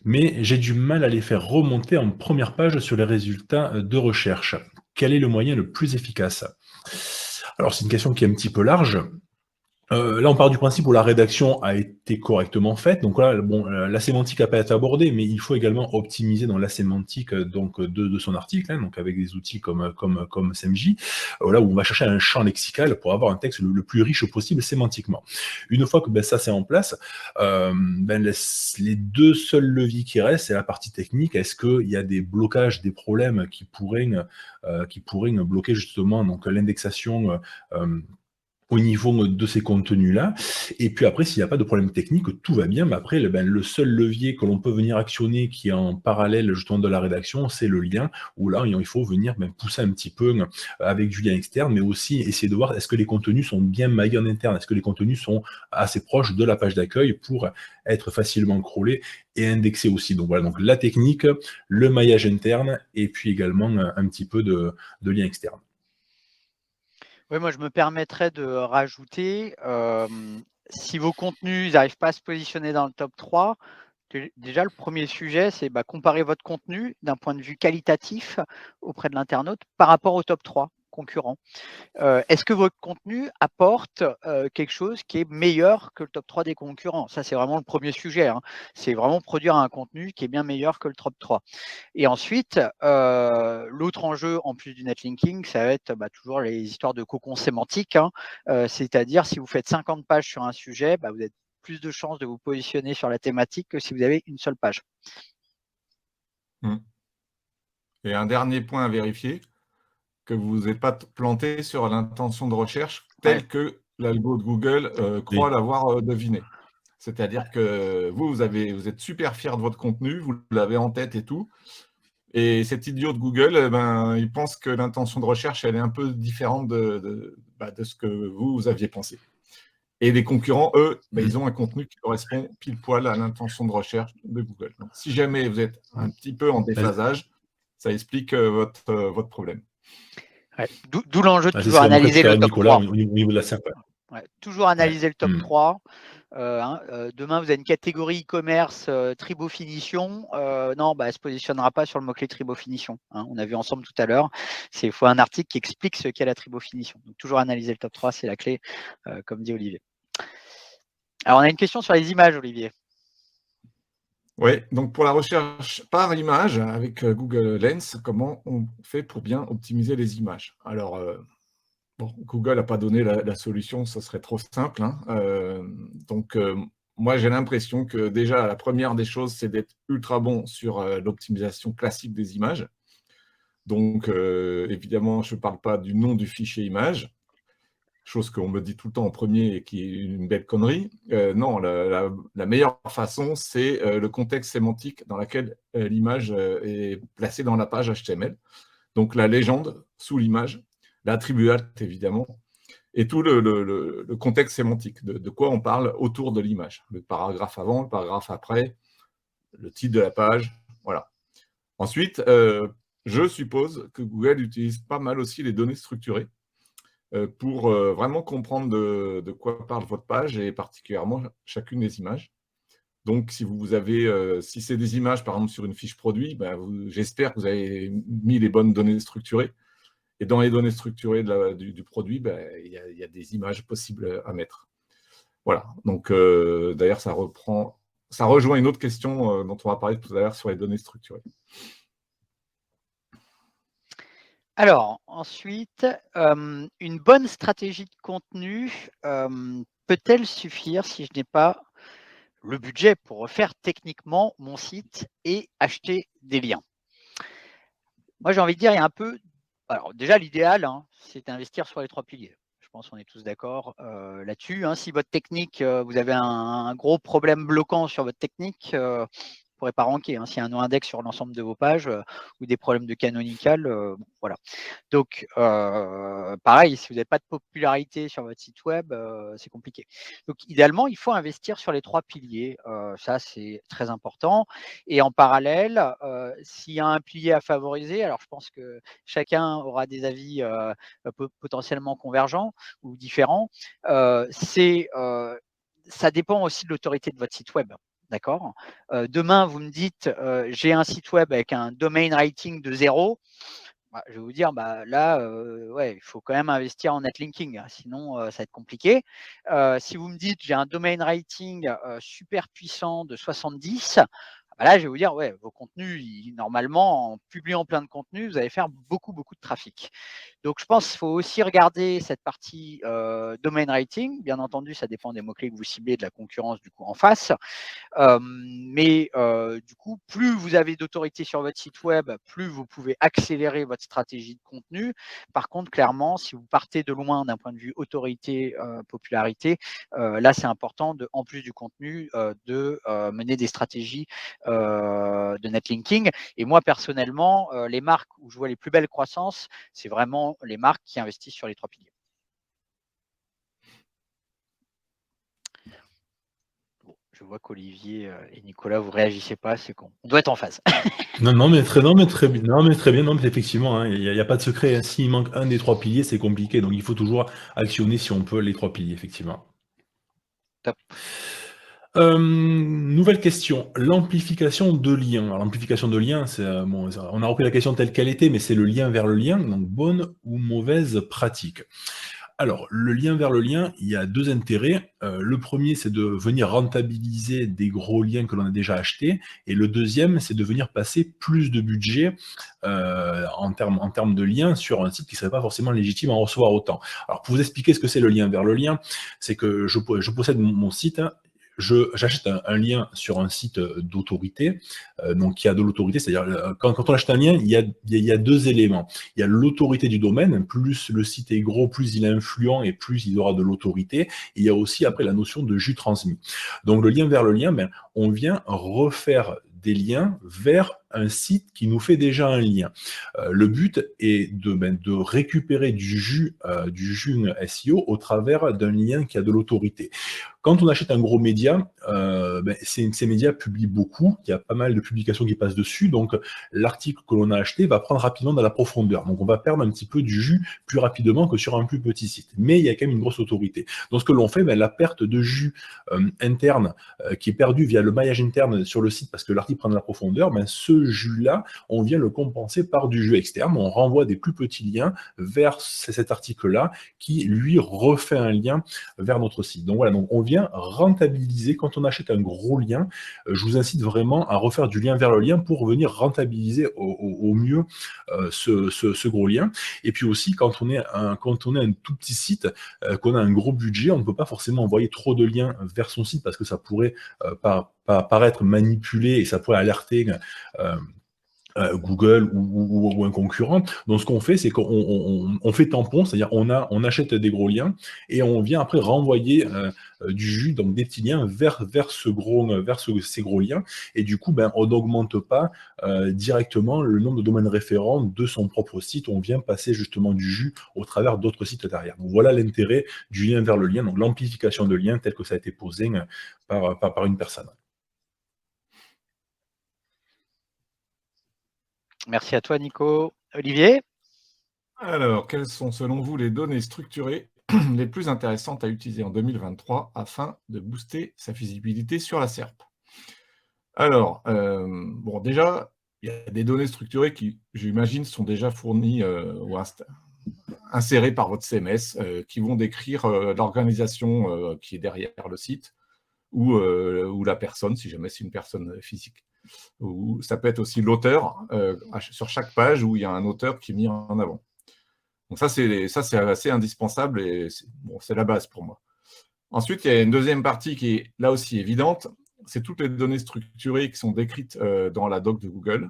Mais j'ai du mal à les faire remonter en première page sur les résultats de recherche. Quel est le moyen le plus efficace? Alors, c'est une question qui est un petit peu large. Là, on part du principe où la rédaction a été correctement faite. Donc là, bon, la sémantique n'a pas été abordée, mais il faut également optimiser dans la sémantique de son article, hein, donc avec des outils comme SEMJ, là où on va chercher un champ lexical pour avoir un texte le plus riche possible sémantiquement. Une fois que ça c'est en place, les deux seuls leviers qui restent, c'est la partie technique. Est-ce qu'il y a des blocages, des problèmes qui pourraient bloquer justement donc l'indexation au niveau de ces contenus-là. Et puis après, s'il n'y a pas de problème technique, tout va bien. Mais après, le seul levier que l'on peut venir actionner qui est en parallèle justement de la rédaction, c'est le lien, où là, il faut venir pousser un petit peu avec du lien externe, mais aussi essayer de voir est-ce que les contenus sont bien maillés en interne, est-ce que les contenus sont assez proches de la page d'accueil pour être facilement crawlés et indexés aussi. Donc voilà, donc la technique, le maillage interne, et puis également un petit peu de lien externe. Oui, moi, je me permettrais de rajouter, si vos contenus n'arrivent pas à se positionner dans le top 3, déjà, le premier sujet, c'est comparer votre contenu d'un point de vue qualitatif auprès de l'internaute par rapport au top 3 concurrents. Est-ce que votre contenu apporte quelque chose qui est meilleur que le top 3 des concurrents? Ça, c'est vraiment le premier sujet, hein. C'est vraiment produire un contenu qui est bien meilleur que le top 3. Et ensuite, l'autre enjeu, en plus du netlinking, ça va être toujours les histoires de cocon sémantique, hein. C'est-à-dire, si vous faites 50 pages sur un sujet, vous avez plus de chances de vous positionner sur la thématique que si vous avez une seule page. Et un dernier point à vérifier, que vous ne vous êtes pas planté sur l'intention de recherche telle que l'algo de Google croit l'avoir deviné. C'est-à-dire que vous êtes super fier de votre contenu, vous l'avez en tête et tout, et cet idiot de Google, il pense que l'intention de recherche, elle est un peu différente de ce que vous aviez pensé. Et les concurrents, eux, ils ont un contenu qui correspond pile poil à l'intention de recherche de Google. Donc, si jamais vous êtes un petit peu en déphasage, ça explique votre problème. Ouais. D'où l'enjeu de C'est toujours ce qu'a analyser le top Nicolas 3. au niveau de la SERP. Ouais, toujours analyser le top 3. Demain, vous avez une catégorie e-commerce tribofinition. Non, elle ne se positionnera pas sur le mot-clé tribofinition. Hein, on a vu ensemble tout à l'heure. Il faut un article qui explique ce qu'est la tribofinition. Donc, toujours analyser le top 3, c'est la clé, comme dit Olivier. Alors, on a une question sur les images, Olivier. Oui, donc pour la recherche par image avec Google Lens, comment on fait pour bien optimiser les images? Alors, Google n'a pas donné la solution, ça serait trop simple, hein. Donc, moi, j'ai l'impression que déjà, la première des choses, c'est d'être ultra bon sur l'optimisation classique des images. Donc, évidemment, je ne parle pas du nom du fichier image, chose qu'on me dit tout le temps en premier et qui est une belle connerie. Non, la meilleure façon, c'est le contexte sémantique dans lequel l'image est placée dans la page HTML. Donc, la légende sous l'image, l'attribut alt, évidemment, et tout le contexte sémantique, de quoi on parle autour de l'image. Le paragraphe avant, le paragraphe après, le titre de la page, voilà. Ensuite, je suppose que Google utilise pas mal aussi les données structurées pour vraiment comprendre de quoi parle votre page et particulièrement chacune des images. Donc, si c'est des images, par exemple, sur une fiche produit, j'espère que vous avez mis les bonnes données structurées. Et dans les données structurées du produit, il y a des images possibles à mettre. Voilà. Donc, d'ailleurs, ça rejoint une autre question dont on va parler tout à l'heure sur les données structurées. Alors, ensuite, une bonne stratégie de contenu peut-elle suffire si je n'ai pas le budget pour refaire techniquement mon site et acheter des liens? Moi, j'ai envie de dire, il y a un peu… Alors, déjà, l'idéal, c'est d'investir sur les 3 piliers. Je pense qu'on est tous d'accord là-dessus. Si votre technique, vous avez un gros problème bloquant sur votre technique, ne pourrez pas ranker. S'il y a un no-index sur l'ensemble de vos pages ou des problèmes de canonical, voilà. Donc, pareil, si vous n'avez pas de popularité sur votre site web, c'est compliqué. Donc, idéalement, il faut investir sur les 3 piliers. Ça, c'est très important. Et en parallèle, s'il y a un pilier à favoriser, alors je pense que chacun aura des avis potentiellement convergents ou différents, ça dépend aussi de l'autorité de votre site web. D'accord. Demain, vous me dites, j'ai un site web avec un domain rating de 0. Bah, je vais vous dire, là, ouais, il faut quand même investir en netlinking, sinon, ça va être compliqué. Si vous me dites: «J'ai un domain rating, super puissant de 70», là, je vais vous dire: «Ouais, vos contenus, ils normalement, en publiant plein de contenus, vous allez faire beaucoup, beaucoup de trafic». Donc je pense qu'il faut aussi regarder cette partie, domain rating. Bien entendu, ça dépend des mots-clés que vous ciblez, de la concurrence, du coup, en face. Mais du coup, plus vous avez d'autorité sur votre site web, plus vous pouvez accélérer votre stratégie de contenu. Par contre, clairement, si vous partez de loin d'un point de vue autorité, popularité, là, c'est important en plus du contenu, de mener des stratégies de netlinking. Et moi, personnellement, les marques où je vois les plus belles croissances, c'est vraiment les marques qui investissent sur les 3 piliers. Bon, je vois qu'Olivier et Nicolas, vous réagissez pas, c'est qu'on doit être en phase. Non, mais très bien. Non, mais effectivement, hein, il y a pas de secret, hein. S'il manque un des 3 piliers, c'est compliqué. Donc il faut toujours actionner, si on peut, les 3 piliers, effectivement. Top. Nouvelle question, l'amplification de liens. Alors l'amplification de liens, c'est, bon, on a repris la question telle qu'elle était, mais c'est le lien vers le lien, donc bonne ou mauvaise pratique? Alors, le lien vers le lien, il y a 2 intérêts. Le premier, c'est de venir rentabiliser des gros liens que l'on a déjà achetés, et le deuxième, c'est de venir passer plus de budget, en termes de liens sur un site qui serait pas forcément légitime à en recevoir autant. Alors, pour vous expliquer ce que c'est le lien vers le lien, c'est que je possède mon site, hein. J'achète un lien sur un site, d'autorité, donc qui a de l'autorité, c'est-à-dire, quand on achète un lien, il y a 2 éléments. Il y a l'autorité du domaine, plus le site est gros, plus il est influent et plus il aura de l'autorité. Et il y a aussi après la notion de jus transmis. Donc le lien vers le lien, on vient refaire des liens vers un site qui nous fait déjà un lien. Le but est de récupérer du jus SEO au travers d'un lien qui a de l'autorité. Quand on achète un gros média, ces médias publient beaucoup, il y a pas mal de publications qui passent dessus, donc l'article que l'on a acheté va prendre rapidement de la profondeur. Donc on va perdre un petit peu du jus plus rapidement que sur un plus petit site. Mais il y a quand même une grosse autorité. Donc ce que l'on fait, la perte de jus interne qui est perdue via le maillage interne sur le site parce que l'article prend de la profondeur, ce jus-là, on vient le compenser par du jus externe. On renvoie des plus petits liens vers cet article-là qui, lui, refait un lien vers notre site. Donc voilà, donc on vient rentabiliser quand on achète un gros lien. Je vous incite vraiment à refaire du lien vers le lien pour venir rentabiliser au mieux ce gros lien. Et puis aussi, quand on est un tout petit site, qu'on a un gros budget, on ne peut pas forcément envoyer trop de liens vers son site parce que ça pourrait paraître manipulé et ça pourrait alerter Google ou un concurrent. Donc ce qu'on fait, c'est qu'on fait tampon, c'est-à-dire on achète des gros liens et on vient après renvoyer du jus, donc des petits liens vers ces gros liens. Et du coup, on n'augmente pas directement le nombre de domaines référents de son propre site. On vient passer justement du jus au travers d'autres sites derrière. Donc voilà l'intérêt du lien vers le lien, donc l'amplification de liens tel que ça a été posé par une personne. Merci à toi, Nico. Olivier? Alors, quelles sont selon vous les données structurées les plus intéressantes à utiliser en 2023 afin de booster sa visibilité sur la SERP? Alors, bon, déjà, il y a des données structurées qui, j'imagine, sont déjà fournies ou insérées par votre CMS, qui vont décrire l'organisation qui est derrière le site ou la personne, si jamais c'est une personne physique. Ou ça peut être aussi l'auteur, sur chaque page où il y a un auteur qui est mis en avant. Donc ça, c'est assez indispensable et c'est la base pour moi. Ensuite, il y a une deuxième partie qui est là aussi évidente, c'est toutes les données structurées qui sont décrites dans la doc de Google,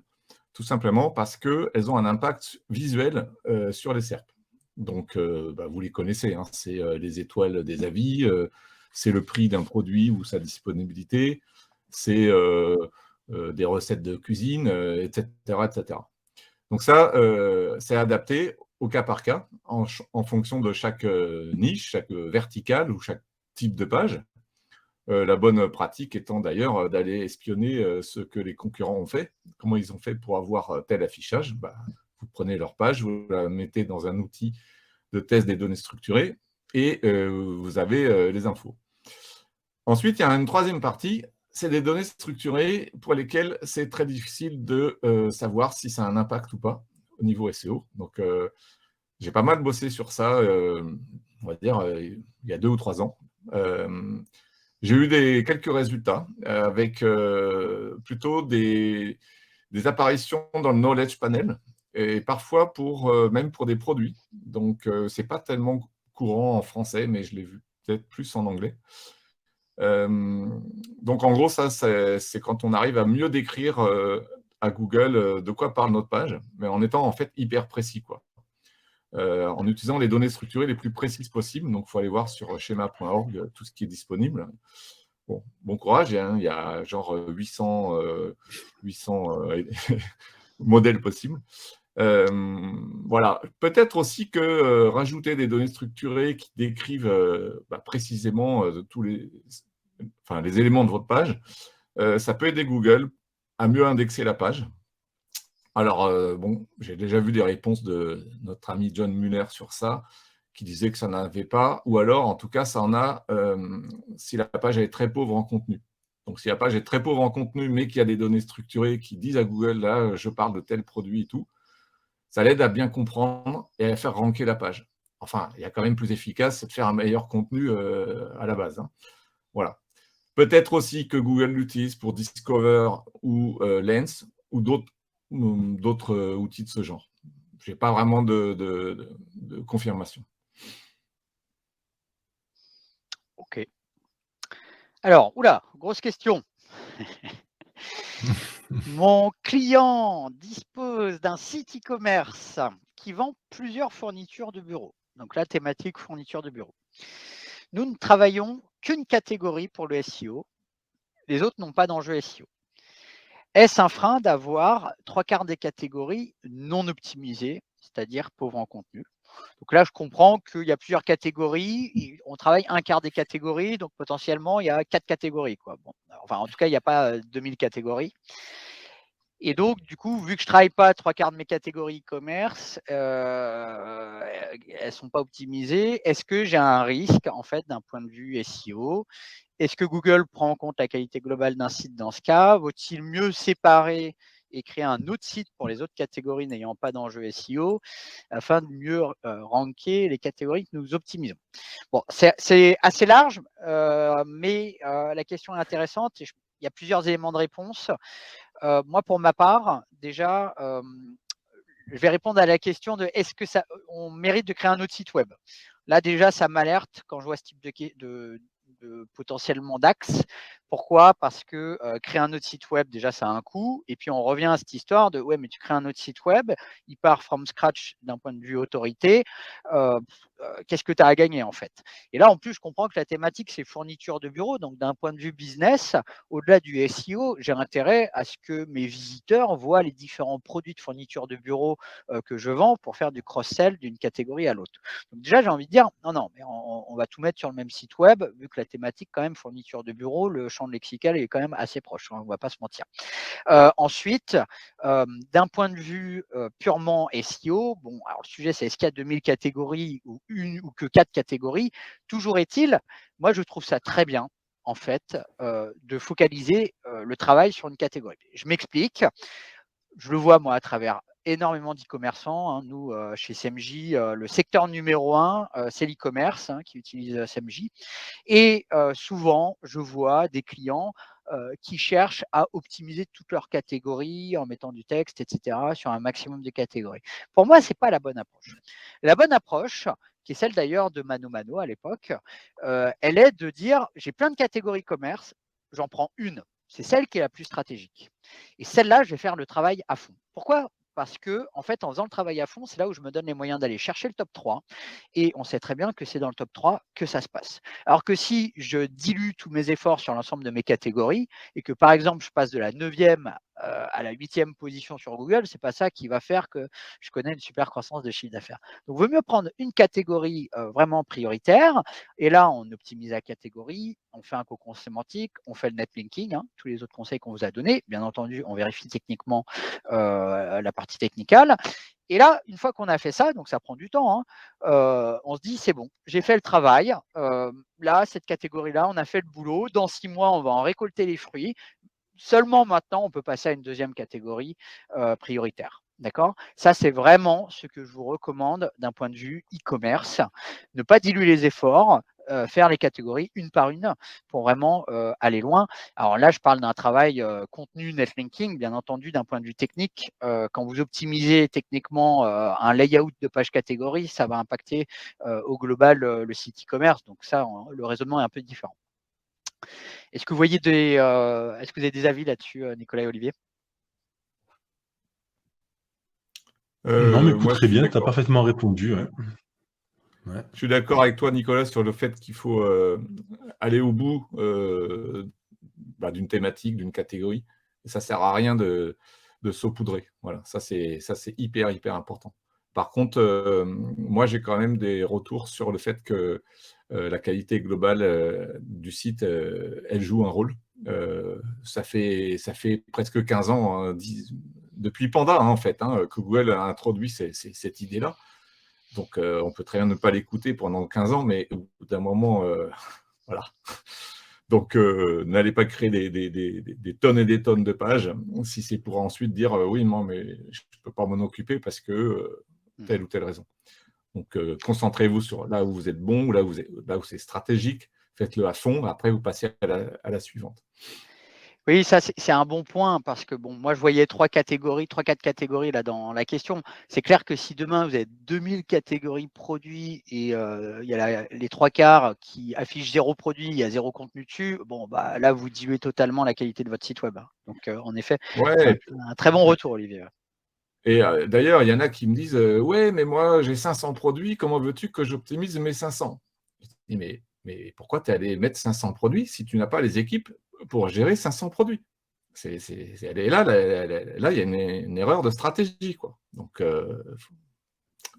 tout simplement parce qu'elles ont un impact visuel sur les SERP. Donc, vous les connaissez, hein, c'est les étoiles des avis, c'est le prix d'un produit ou sa disponibilité, c'est des recettes de cuisine, etc., etc. Donc ça, c'est adapté au cas par cas, en fonction de chaque niche, chaque verticale ou chaque type de page. La bonne pratique étant d'ailleurs d'aller espionner ce que les concurrents ont fait, comment ils ont fait pour avoir tel affichage. Vous prenez leur page, vous la mettez dans un outil de test des données structurées et vous avez les infos. Ensuite, il y a une troisième partie, c'est des données structurées pour lesquelles c'est très difficile de savoir si ça a un impact ou pas, au niveau SEO. Donc, j'ai pas mal bossé sur ça, on va dire, il y a 2 ou 3 ans. J'ai eu quelques résultats avec plutôt des apparitions dans le Knowledge Panel et parfois même pour des produits. Donc, c'est pas tellement courant en français, mais je l'ai vu peut-être plus en anglais. Donc, en gros, ça, c'est quand on arrive à mieux décrire à Google de quoi parle notre page, mais en étant en fait hyper précis, quoi. En utilisant les données structurées les plus précises possibles. Donc, il faut aller voir sur schema.org tout ce qui est disponible. Bon courage, hein, il y a genre 800 modèles possibles. Voilà. Peut-être aussi que rajouter des données structurées qui décrivent précisément tous les éléments de votre page, ça peut aider Google à mieux indexer la page. Alors, j'ai déjà vu des réponses de notre ami John Muller sur ça, qui disait que ça n'avait pas, ou alors, en tout cas, ça en a si la page est très pauvre en contenu. Donc, si la page est très pauvre en contenu, mais qu'il y a des données structurées qui disent à Google, là, je parle de tel produit et tout, ça l'aide à bien comprendre et à faire ranker la page. Enfin, il y a quand même plus efficace, c'est de faire un meilleur contenu à la base. Hein. Voilà. Peut-être aussi que Google l'utilise pour Discover ou Lens ou d'autres outils de ce genre. Je n'ai pas vraiment de confirmation. Ok. Alors, grosse question. Mon client dispose d'un site e-commerce qui vend plusieurs fournitures de bureau. Donc là, thématique fourniture de bureau. Nous ne travaillons qu'une catégorie pour le SEO. Les autres n'ont pas d'enjeu SEO. Est-ce un frein d'avoir 3/4 des catégories non optimisées, c'est-à-dire pauvres en contenu? Donc là, je comprends qu'il y a plusieurs catégories. On travaille 1/4 des catégories, donc potentiellement, il y a 4 catégories, quoi. Bon, enfin, en tout cas, il n'y a pas 2000 catégories. Et donc, du coup, vu que je ne travaille pas 3/4 de mes catégories e-commerce, elles ne sont pas optimisées, est-ce que j'ai un risque, en fait, d'un point de vue SEO? Est-ce que Google prend en compte la qualité globale d'un site dans ce cas? Vaut-il mieux séparer et créer un autre site pour les autres catégories n'ayant pas d'enjeu SEO afin de mieux ranker les catégories que nous optimisons? Bon, c'est assez large, mais la question est intéressante et il y a plusieurs éléments de réponse. Moi, pour ma part, déjà, je vais répondre à la question de est-ce que on mérite de créer un autre site web? Là, déjà, ça m'alerte quand je vois ce type de potentiellement d'axe. Pourquoi? Parce que créer un autre site web, déjà, ça a un coût. Et puis, on revient à cette histoire de ouais, mais tu crées un autre site web, il part from scratch d'un point de vue autorité. Qu'est-ce que tu as à gagner en fait? Et là, en plus, je comprends que la thématique, c'est fourniture de bureau. Donc, d'un point de vue business, au-delà du SEO, j'ai intérêt à ce que mes visiteurs voient les différents produits de fourniture de bureau que je vends pour faire du cross-sell d'une catégorie à l'autre. Donc déjà, j'ai envie de dire, non, mais on va tout mettre sur le même site web, vu que la thématique, quand même, fourniture de bureau, le champ lexical est quand même assez proche, hein, on ne va pas se mentir. Ensuite, d'un point de vue purement SEO, bon, alors le sujet c'est est-ce qu'il y a 2000 catégories ou une ou que 4 catégories? Toujours est-il, moi je trouve ça très bien en fait de focaliser le travail sur une catégorie. Je m'explique, je le vois moi à travers énormément d'e-commerçants. Hein. Nous, chez SMJ, le secteur numéro 1, c'est l'e-commerce qui utilise SMJ. Et souvent, je vois des clients qui cherchent à optimiser toutes leurs catégories en mettant du texte, etc., sur un maximum de catégories. Pour moi, ce n'est pas la bonne approche. La bonne approche, qui est celle d'ailleurs de Mano Mano à l'époque, elle est de dire, j'ai plein de catégories commerce, j'en prends une. C'est celle qui est la plus stratégique. Et celle-là, je vais faire le travail à fond. Pourquoi? Parce que, en fait, en faisant le travail à fond, c'est là où je me donne les moyens d'aller chercher le top 3. Et on sait très bien que c'est dans le top 3 que ça se passe. Alors que si je dilue tous mes efforts sur l'ensemble de mes catégories et que, par exemple, je passe de la 9e à la 8e position sur Google, ce n'est pas ça qui va faire que je connais une super croissance de chiffre d'affaires. Donc, il vaut mieux prendre une catégorie vraiment prioritaire. Et là, on optimise la catégorie, on fait un cocon sémantique, on fait le netlinking, tous les autres conseils qu'on vous a donnés. Bien entendu, on vérifie techniquement la partie technicale. Et là, une fois qu'on a fait ça, donc ça prend du temps, on se dit c'est bon, j'ai fait le travail. Là, cette catégorie-là, on a fait le boulot. Dans 6 mois, on va en récolter les fruits. Seulement maintenant, on peut passer à une deuxième catégorie prioritaire. D'accord? Ça, c'est vraiment ce que je vous recommande d'un point de vue e-commerce. Ne pas diluer les efforts, faire les catégories une par une pour vraiment aller loin. Alors là, je parle d'un travail contenu netlinking, bien entendu, d'un point de vue technique. Quand vous optimisez techniquement un layout de page catégorie, ça va impacter au global le site e-commerce. Donc ça, le raisonnement est un peu différent. Est-ce que vous voyez est-ce que vous avez des avis là-dessus, Nicolas et Olivier? Non, mais écoute, Moi, je très suis bien, tu as d'accord. parfaitement répondu. Ouais. Ouais. Je suis d'accord avec toi, Nicolas, sur le fait qu'il faut aller au bout d'une thématique, d'une catégorie. Et ça sert à rien de saupoudrer. Voilà, ça c'est hyper, hyper important. Par contre, moi, j'ai quand même des retours sur le fait que la qualité globale du site, elle joue un rôle. Ça fait presque 15 ans, hein, depuis Panda, hein, en fait, hein, que Google a introduit cette idée-là. Donc, on peut très bien ne pas l'écouter pendant 15 ans, mais au bout d'un moment, voilà. Donc, n'allez pas créer des tonnes et des tonnes de pages si c'est pour ensuite dire oui, non, mais je ne peux pas m'en occuper parce que telle ou telle raison. Donc, concentrez-vous sur là où vous êtes bon ou là où c'est stratégique. Faites-le à fond. Après, vous passez à la suivante. Oui, ça c'est un bon point parce que bon, moi je voyais 3-4 catégories là dans la question. C'est clair que si demain vous avez 2000 catégories produits et il y a les 3/4 qui affichent 0 produit, il y a 0 contenu dessus, bon bah là vous diluez totalement la qualité de votre site web. Donc en effet, c'est Ouais, un très bon retour, Olivier. et d'ailleurs, il y en a qui me disent ouais, mais moi j'ai 500 produits, comment veux-tu que j'optimise mes 500? Je dis mais pourquoi tu es allé mettre 500 produits si tu n'as pas les équipes pour gérer 500 produits? Elle est là, là, il y a une erreur de stratégie, quoi. Donc,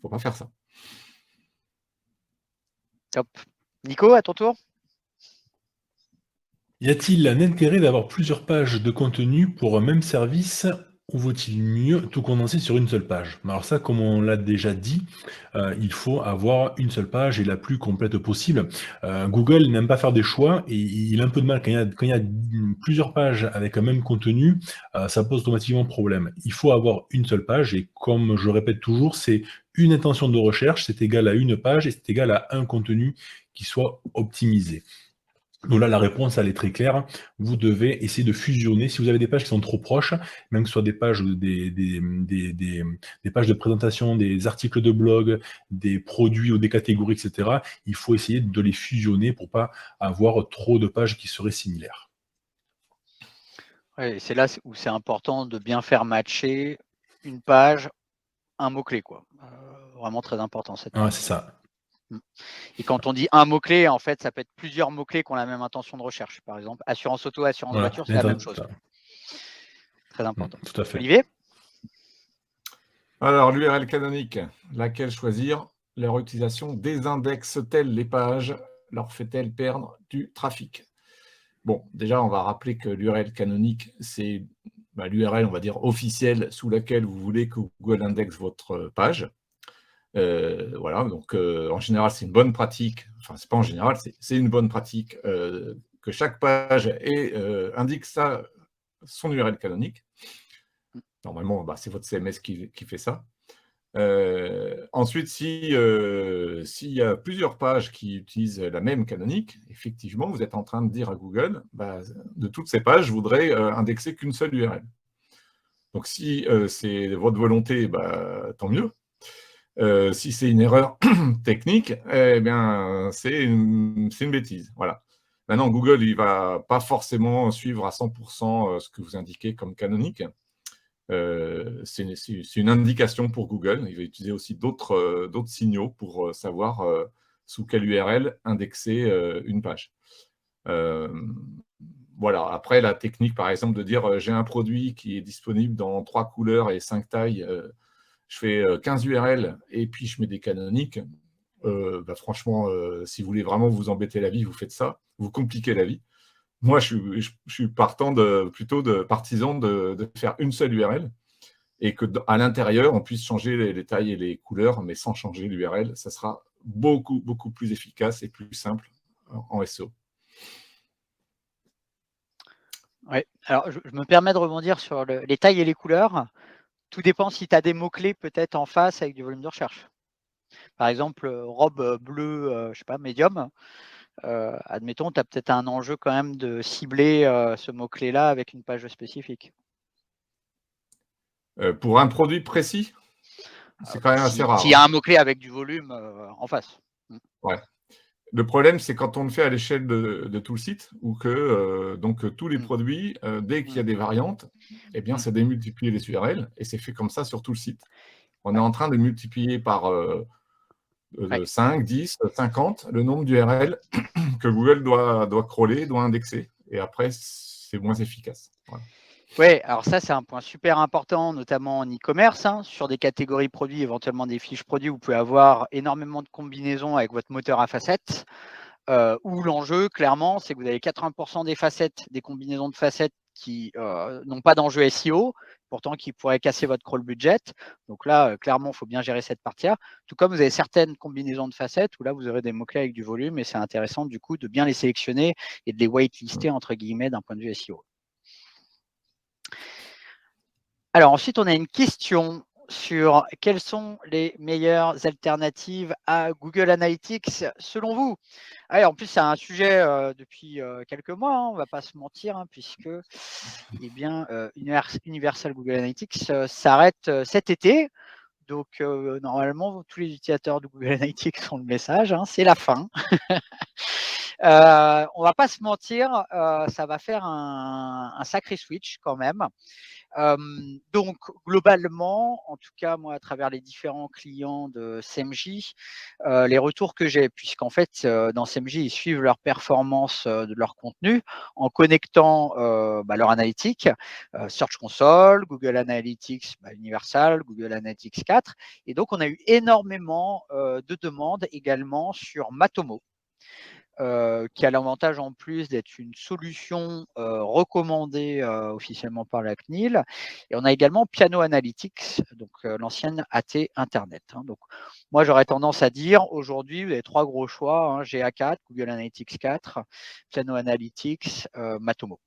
faut pas faire ça. Top. Nico, à ton tour? Y a-t-il un intérêt d'avoir plusieurs pages de contenu pour un même service ou vaut-il mieux tout condenser sur une seule page? Alors ça, comme on l'a déjà dit, il faut avoir une seule page et la plus complète possible. Google n'aime pas faire des choix et il a un peu de mal quand il y a plusieurs pages avec un même contenu, ça pose automatiquement problème. Il faut avoir une seule page et comme je répète toujours, c'est une intention de recherche, c'est égal à une page et c'est égal à un contenu qui soit optimisé. Donc là, la réponse, elle est très claire. Vous devez essayer de fusionner. Si vous avez des pages qui sont trop proches, même que ce soit des pages, des pages de présentation, des articles de blog, des produits ou des catégories, etc., il faut essayer de les fusionner pour pas avoir trop de pages qui seraient similaires. Ouais, c'est là où c'est important de bien faire matcher une page, un mot-clé, quoi. Vraiment très important cette Ouais, partie. c'est ça. Et quand on dit un mot-clé, en fait, ça peut être plusieurs mots-clés qui ont la même intention de recherche. Par exemple, assurance auto, assurance Voilà, voiture, c'est la même chose. Très important. tout à fait. Olivier? Alors, l'URL canonique, laquelle choisir? Leur utilisation désindexe-t-elle les pages? Leur fait-elle perdre du trafic? Bon, déjà, on va rappeler que l'URL canonique, c'est l'URL, on va dire, officielle sous laquelle vous voulez que Google indexe votre page. Voilà, donc en général, c'est une bonne pratique, enfin, c'est pas en général, c'est une bonne pratique que chaque page indique son URL canonique. Normalement, c'est votre CMS qui fait ça. Ensuite, s'il y a plusieurs pages qui utilisent la même canonique, effectivement, vous êtes en train de dire à Google, de toutes ces pages, je voudrais indexer qu'une seule URL. Donc, si c'est votre volonté, tant mieux. Si c'est une erreur technique, eh bien, c'est une bêtise. Voilà. Maintenant, Google, il ne va pas forcément suivre à 100% ce que vous indiquez comme canonique. C'est une indication pour Google. Il va utiliser aussi d'autres signaux pour savoir sous quelle URL indexer une page. Voilà. Après, la technique, par exemple, de dire j'ai un produit qui est disponible dans 3 couleurs et 5 tailles, je fais 15 URL et puis je mets des canoniques. Franchement, si vous voulez vraiment vous embêter la vie, vous faites ça. Vous compliquez la vie. Moi, je suis plutôt partisan de faire une seule URL et qu'à l'intérieur, on puisse changer les tailles et les couleurs, mais sans changer l'URL. Ça sera beaucoup, beaucoup plus efficace et plus simple en SEO. Ouais. Alors, je me permets de rebondir sur les tailles et les couleurs. tout dépend si tu as des mots-clés peut-être en face avec du volume de recherche. Par exemple, robe bleue, je sais pas, médium. Admettons, tu as peut-être un enjeu quand même de cibler ce mot-clé-là avec une page spécifique. Pour un produit précis, c'est quand même assez rare. S'il y a un mot-clé avec du volume en face. Ouais. Le problème, c'est quand on le fait à l'échelle de tout le site, ou que donc tous les produits, dès qu'il y a des variantes, eh bien, ça démultiplie les URL, et c'est fait comme ça sur tout le site. On est en train de multiplier par 5, 10, 50 le nombre d'URL que Google doit crawler, doit indexer, et après, c'est moins efficace. Voilà. Oui, alors ça, c'est un point super important, notamment en e-commerce. Sur des catégories produits, éventuellement des fiches produits, vous pouvez avoir énormément de combinaisons avec votre moteur à facettes. Où l'enjeu, clairement, c'est que vous avez 80% des facettes, des combinaisons de facettes qui n'ont pas d'enjeu SEO, pourtant qui pourraient casser votre crawl budget. Donc là, clairement, il faut bien gérer cette partie-là. Tout comme vous avez certaines combinaisons de facettes où là, vous aurez des mots-clés avec du volume et c'est intéressant du coup de bien les sélectionner et de les whitelister entre guillemets d'un point de vue SEO. Alors ensuite, on a une question sur quelles sont les meilleures alternatives à Google Analytics selon vous. Ah, en plus, c'est un sujet depuis quelques mois, on ne va pas se mentir, puisque eh bien, Universal Google Analytics s'arrête cet été. Donc, normalement, tous les utilisateurs de Google Analytics ont le message, c'est la fin. On ne va pas se mentir, ça va faire un sacré switch quand même. Donc, globalement, en tout cas, moi, à travers les différents clients de SEMJ, les retours que j'ai, puisqu'en fait, dans SEMJ, ils suivent leur performance de leur contenu en connectant leur analytique, Search Console, Google Analytics Universal, Google Analytics 4. Et donc, on a eu énormément de demandes également sur Matomo. Qui a l'avantage en plus d'être une solution recommandée officiellement par la CNIL. Et on a également Piano Analytics, donc l'ancienne AT Internet. Donc, moi, j'aurais tendance à dire, aujourd'hui, vous avez 3 gros choix, GA4, Google Analytics 4, Piano Analytics, Matomo.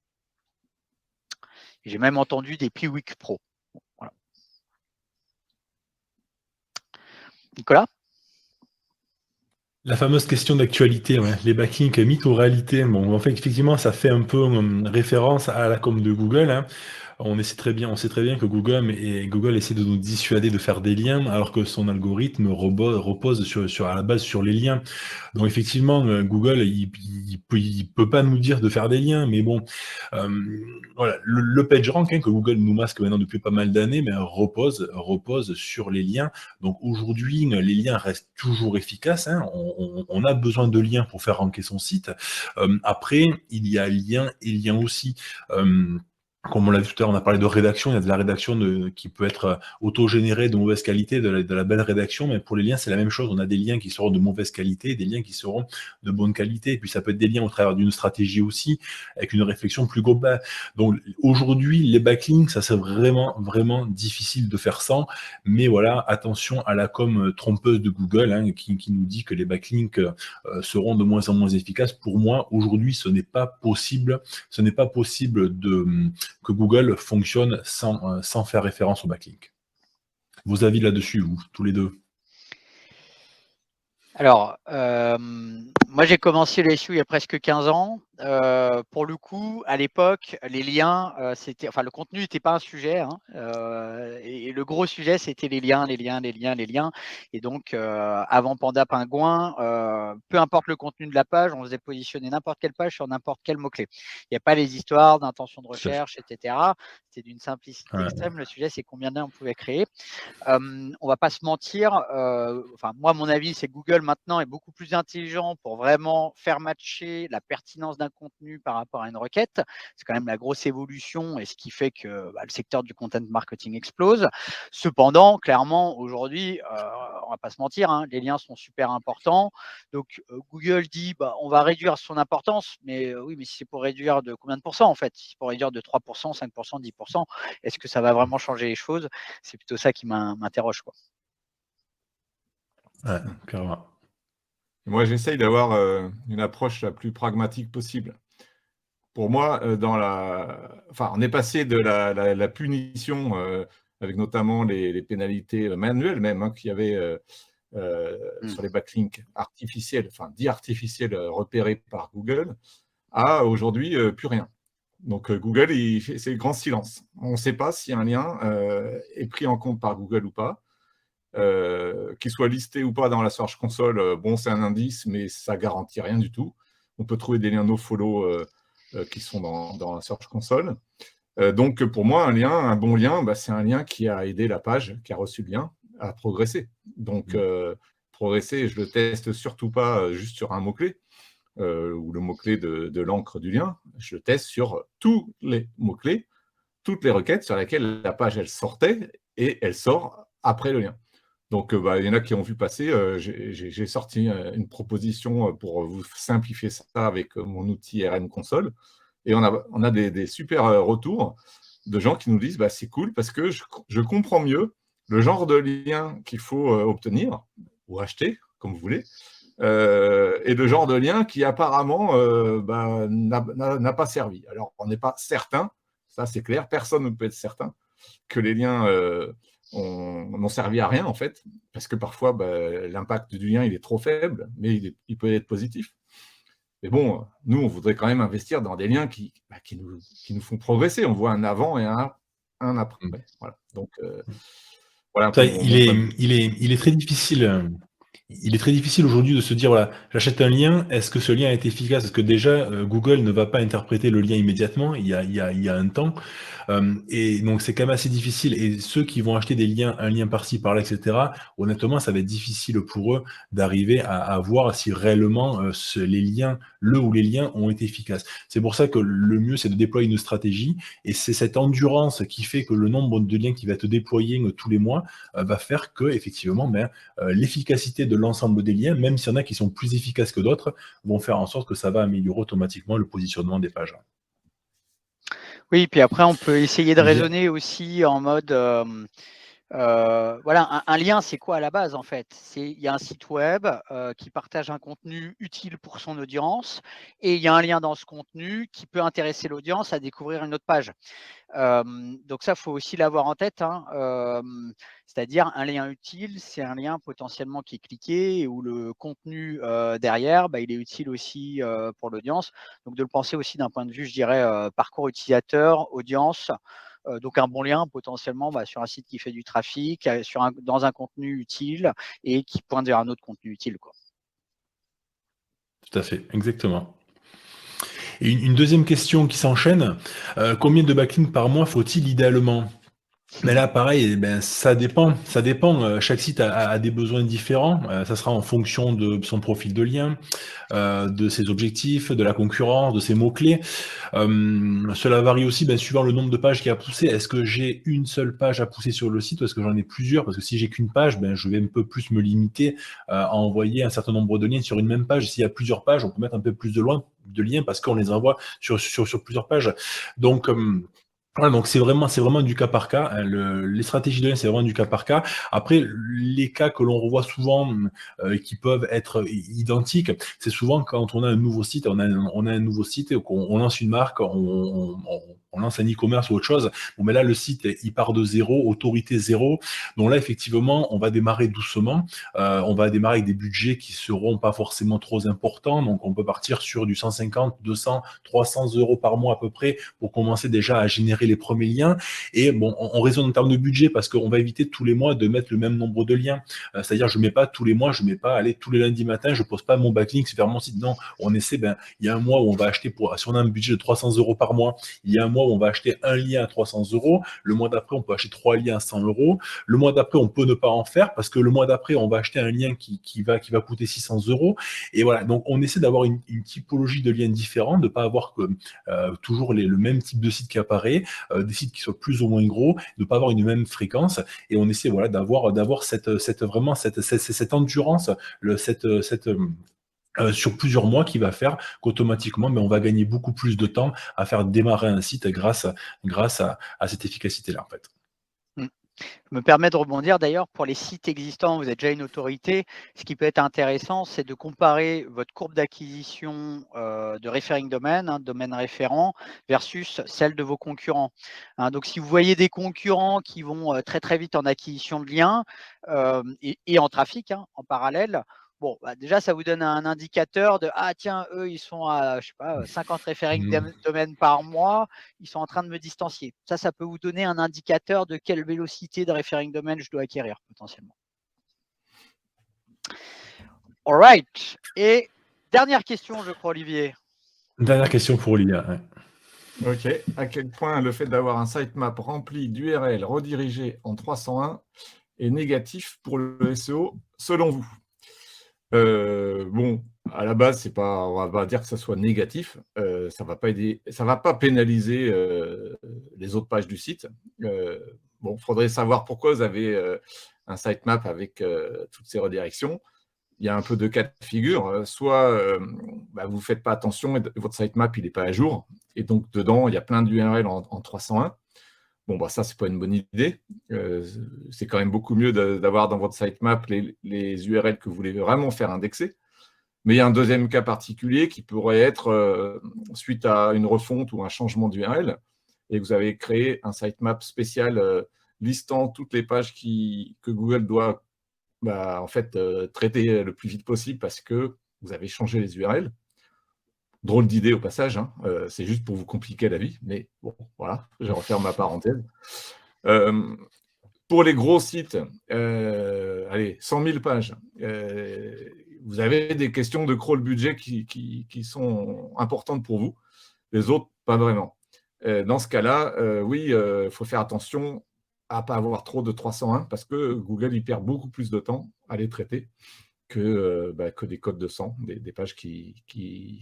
J'ai même entendu des Piwik Pro. Voilà. Nicolas ? La fameuse question d'actualité, les backlinks mythes ou réalité. Bon, en fait, effectivement, ça fait un peu référence à la com de Google. On sait très bien que Google essaie de nous dissuader de faire des liens, alors que son algorithme repose à la base sur les liens. Donc effectivement, Google, il peut pas nous dire de faire des liens, mais bon, voilà, le PageRank que Google nous masque maintenant depuis pas mal d'années, mais repose sur les liens. Donc aujourd'hui, les liens restent toujours efficaces. On a besoin de liens pour faire ranker son site. Après, il y a lien et lien aussi. Comme on l'a dit tout à l'heure, on a parlé de rédaction, il y a de la rédaction qui peut être auto-générée de mauvaise qualité, de la belle rédaction, mais pour les liens, c'est la même chose. On a des liens qui seront de mauvaise qualité, des liens qui seront de bonne qualité, et puis ça peut être des liens au travers d'une stratégie aussi, avec une réflexion plus globale. Donc aujourd'hui, les backlinks, ça c'est vraiment, vraiment difficile de faire sans, mais voilà, attention à la com trompeuse de Google, qui nous dit que les backlinks seront de moins en moins efficaces. Pour moi, aujourd'hui, ce n'est pas possible que Google fonctionne sans faire référence au backlink. Vos avis là-dessus, vous, tous les deux? Alors, moi j'ai commencé le SEO il y a presque 15 ans. Pour le coup, à l'époque, les liens, le contenu n'était pas un sujet. Et le gros sujet, c'était les liens. Et donc, avant Panda Pingouin, peu importe le contenu de la page, on faisait positionner n'importe quelle page sur n'importe quel mot-clé. Il n'y a pas les histoires d'intention de recherche, etc. C'était d'une simplicité extrême. Le sujet, c'est combien de liens on pouvait créer. On va pas se mentir. Moi, mon avis, c'est que Google maintenant est beaucoup plus intelligent pour vraiment faire matcher la pertinence d'un contenu par rapport à une requête. C'est quand même la grosse évolution et ce qui fait que le secteur du content marketing explose. Cependant, clairement, aujourd'hui, on va pas se mentir, les liens sont super importants. Donc, Google dit, on va réduire son importance, mais oui, mais si c'est pour réduire de combien de pourcents en fait? Si c'est pour réduire de 3%, 5%, 10%, est-ce que ça va vraiment changer les choses? C'est plutôt ça qui m'interroge, quoi. Ouais, carrément. Moi, j'essaye d'avoir une approche la plus pragmatique possible. Pour moi, on est passé de la punition avec notamment les pénalités manuelles même qu'il y avait sur les backlinks artificiels, enfin dits artificiels repérés par Google, à aujourd'hui plus rien. Donc Google, c'est le grand silence. On ne sait pas si un lien est pris en compte par Google ou pas. Qu'il soit listé ou pas dans la Search Console, bon, c'est un indice, mais ça garantit rien du tout. On peut trouver des liens nofollow qui sont dans la Search Console. Donc, pour moi, un bon lien, c'est un lien qui a aidé la page, qui a reçu le lien, à progresser. Donc, progresser, je ne le teste surtout pas juste sur un mot-clé, ou le mot-clé de l'encre du lien. Je le teste sur tous les mots-clés, toutes les requêtes sur lesquelles la page, elle sortait, et elle sort après le lien. Donc, il y en a qui ont vu passer. J'ai sorti une proposition pour vous simplifier ça avec mon outil RM Console. Et on a des super retours de gens qui nous disent c'est cool parce que je comprends mieux le genre de lien qu'il faut obtenir ou acheter, comme vous voulez, et le genre de lien qui apparemment n'a pas servi. Alors, on n'est pas certain, ça c'est clair, personne ne peut être certain que les liens n'ont servi à rien en fait, parce que parfois l'impact du lien il est trop faible, mais il peut être positif. Mais bon, nous on voudrait quand même investir dans des liens qui nous font progresser. On voit un avant et un après. Voilà. Donc voilà. Ça, il est très difficile. Il est très difficile aujourd'hui de se dire, voilà, j'achète un lien, est-ce que ce lien est efficace? Parce que déjà, Google ne va pas interpréter le lien immédiatement, il y a un temps. Et donc, c'est quand même assez difficile. Et ceux qui vont acheter des liens, un lien par-ci, par-là, etc., honnêtement, ça va être difficile pour eux d'arriver à voir si réellement les liens, ou les liens ont été efficaces. C'est pour ça que le mieux, c'est de déployer une stratégie. Et c'est cette endurance qui fait que le nombre de liens qui va être déployé tous les mois va faire que, effectivement, l'efficacité de l'ensemble des liens, même s'il y en a qui sont plus efficaces que d'autres, vont faire en sorte que ça va améliorer automatiquement le positionnement des pages. Oui, puis après, on peut essayer de raisonner aussi en mode, voilà, un lien, c'est quoi à la base en fait? Il y a un site web qui partage un contenu utile pour son audience, et il y a un lien dans ce contenu qui peut intéresser l'audience à découvrir une autre page. Donc ça, il faut aussi l'avoir en tête, hein. C'est-à-dire un lien utile, c'est un lien potentiellement qui est cliqué et où le contenu derrière, il est utile aussi pour l'audience. Donc de le penser aussi d'un point de vue, je dirais, parcours utilisateur, audience. Donc un bon lien potentiellement sur un site qui fait du trafic, dans un contenu utile et qui pointe vers un autre contenu utile, quoi. Tout à fait, exactement. Et une deuxième question qui s'enchaîne, combien de backlinks par mois faut-il idéalement? Mais là, pareil, ça dépend. Chaque site a des besoins différents. Ça sera en fonction de son profil de lien, de ses objectifs, de la concurrence, de ses mots-clés. Cela varie aussi suivant le nombre de pages qu'il y a à pousser. Est-ce que j'ai une seule page à pousser sur le site ou est-ce que j'en ai plusieurs? Parce que si j'ai qu'une page, je vais un peu plus me limiter à envoyer un certain nombre de liens sur une même page. S'il y a plusieurs pages, on peut mettre un peu plus de liens parce qu'on les envoie sur plusieurs pages. Donc, voilà, donc c'est vraiment du cas par cas. Hein. Les stratégies de lien, c'est vraiment du cas par cas. Après, les cas que l'on revoit souvent, qui peuvent être identiques, c'est souvent quand on a un nouveau site, on a un nouveau site, on lance une marque, on lance un e-commerce ou autre chose. Bon, mais là, le site, il part de zéro, autorité zéro. Donc là, effectivement, on va démarrer doucement. On va démarrer avec des budgets qui seront pas forcément trop importants. Donc, on peut partir sur du 150, 200, 300 € par mois à peu près pour commencer déjà à générer les premiers liens. Et bon, on raisonne en termes de budget parce qu'on va éviter tous les mois de mettre le même nombre de liens. C'est-à-dire, je mets pas tous les mois, je mets pas, allez, tous les lundis matin, je pose pas mon backlink vers mon site. Non, on essaie, il y a un mois où on va acheter si on a un budget de 300 € par mois, il y a un mois où on va acheter un lien à 300 €. Le mois d'après, on peut acheter 3 liens à 100 €. Le mois d'après, on peut ne pas en faire parce que le mois d'après, on va acheter un lien qui va coûter 600 €. Et voilà. Donc, on essaie d'avoir une typologie de liens différents, de pas avoir toujours le même type de site qui apparaît, des sites qui soient plus ou moins gros, de pas avoir une même fréquence. Et on essaie, voilà, d'avoir cette endurance, sur plusieurs mois qui va faire qu'automatiquement, on va gagner beaucoup plus de temps à faire démarrer un site grâce à cette efficacité-là, en fait. Je me permets de rebondir d'ailleurs pour les sites existants, vous êtes déjà une autorité. Ce qui peut être intéressant, c'est de comparer votre courbe d'acquisition de referring domain, domaine référent, versus celle de vos concurrents. Donc, si vous voyez des concurrents qui vont très très vite en acquisition de liens et en trafic en parallèle, bon, déjà, ça vous donne un indicateur de ah tiens, eux, ils sont à je sais pas 50 referring domaines par mois, ils sont en train de me distancier. Ça peut vous donner un indicateur de quelle vélocité de referring domaine je dois acquérir potentiellement. All right. Et dernière question, je crois, Olivier. Dernière question pour Olivia. Ouais. Ok. À quel point le fait d'avoir un sitemap rempli d'URL redirigés en 301 est négatif pour le SEO selon vous? Bon, à la base, on va pas dire que ça soit négatif. Ça va pas aider, ça va pas pénaliser les autres pages du site. Bon, il faudrait savoir pourquoi vous avez un sitemap avec toutes ces redirections. Il y a un peu de cas de figure. Soit vous ne faites pas attention et votre sitemap il n'est pas à jour. Et donc, dedans, il y a plein d'URL en 301. Bon, ça, ce n'est pas une bonne idée. C'est quand même beaucoup mieux d'avoir dans votre sitemap les URL que vous voulez vraiment faire indexer. Mais il y a un deuxième cas particulier qui pourrait être suite à une refonte ou un changement d'URL, et vous avez créé un sitemap spécial listant toutes les pages que Google doit en fait, traiter le plus vite possible parce que vous avez changé les URL. Drôle d'idée au passage, c'est juste pour vous compliquer la vie, mais bon, voilà, je referme ma parenthèse. Pour les gros sites, allez, 100 000 pages, vous avez des questions de crawl budget qui sont importantes pour vous, les autres, pas vraiment. Dans ce cas-là, oui, il faut faire attention à ne pas avoir trop de 301 parce que Google il perd beaucoup plus de temps à les traiter que des codes de 100, des pages qui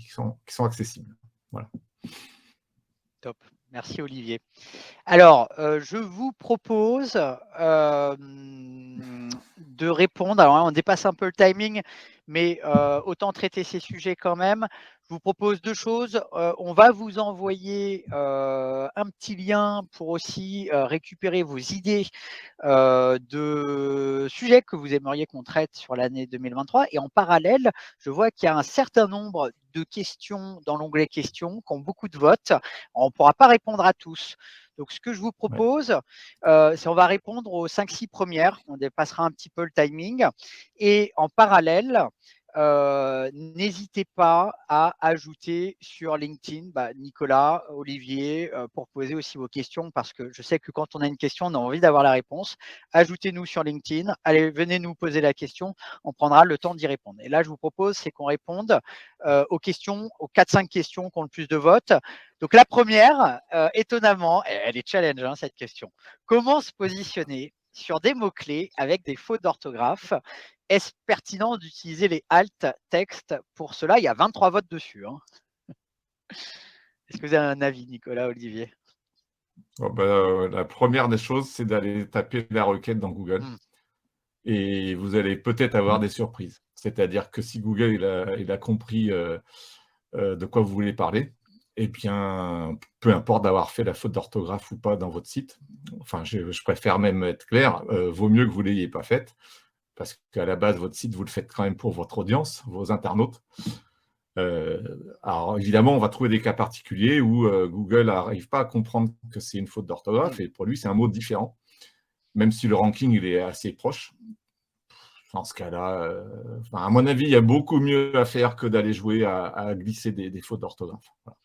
sont accessibles. Voilà. Top. Merci, Olivier. Alors, je vous propose de répondre. Alors, on dépasse un peu le timing, mais autant traiter ces sujets quand même. Je vous propose deux choses. On va vous envoyer un petit lien pour aussi récupérer vos idées de sujets que vous aimeriez qu'on traite sur l'année 2023. Et en parallèle, je vois qu'il y a un certain nombre de questions dans l'onglet questions qui ont beaucoup de votes. On ne pourra pas répondre à tous. Donc, ce que je vous propose, c'est on va répondre aux 5-6 premières. On dépassera un petit peu le timing. Et en parallèle, n'hésitez pas à ajouter sur LinkedIn Nicolas, Olivier, pour poser aussi vos questions, parce que je sais que quand on a une question, on a envie d'avoir la réponse. Ajoutez-nous sur LinkedIn. Allez, venez nous poser la question. On prendra le temps d'y répondre. Et là, je vous propose, c'est qu'on réponde aux questions, aux 4-5 questions qui ont le plus de votes. Donc, la première, étonnamment, elle est challenge, cette question. Comment se positionner sur des mots-clés avec des fautes d'orthographe? Est-ce pertinent d'utiliser les alt textes pour cela? Il y a 23 votes dessus. Est-ce que vous avez un avis, Nicolas, Olivier? La première des choses, c'est d'aller taper la requête dans Google. Et vous allez peut-être avoir des surprises. C'est-à-dire que si Google il a compris de quoi vous voulez parler, eh bien, peu importe d'avoir fait la faute d'orthographe ou pas dans votre site, enfin, je préfère même être clair, vaut mieux que vous ne l'ayez pas faite, parce qu'à la base, votre site, vous le faites quand même pour votre audience, vos internautes. Alors, évidemment, on va trouver des cas particuliers où Google n'arrive pas à comprendre que c'est une faute d'orthographe, et pour lui, c'est un mot différent, même si le ranking il est assez proche. Dans ce cas-là, à mon avis, il y a beaucoup mieux à faire que d'aller jouer à glisser des fautes d'orthographe. Voilà.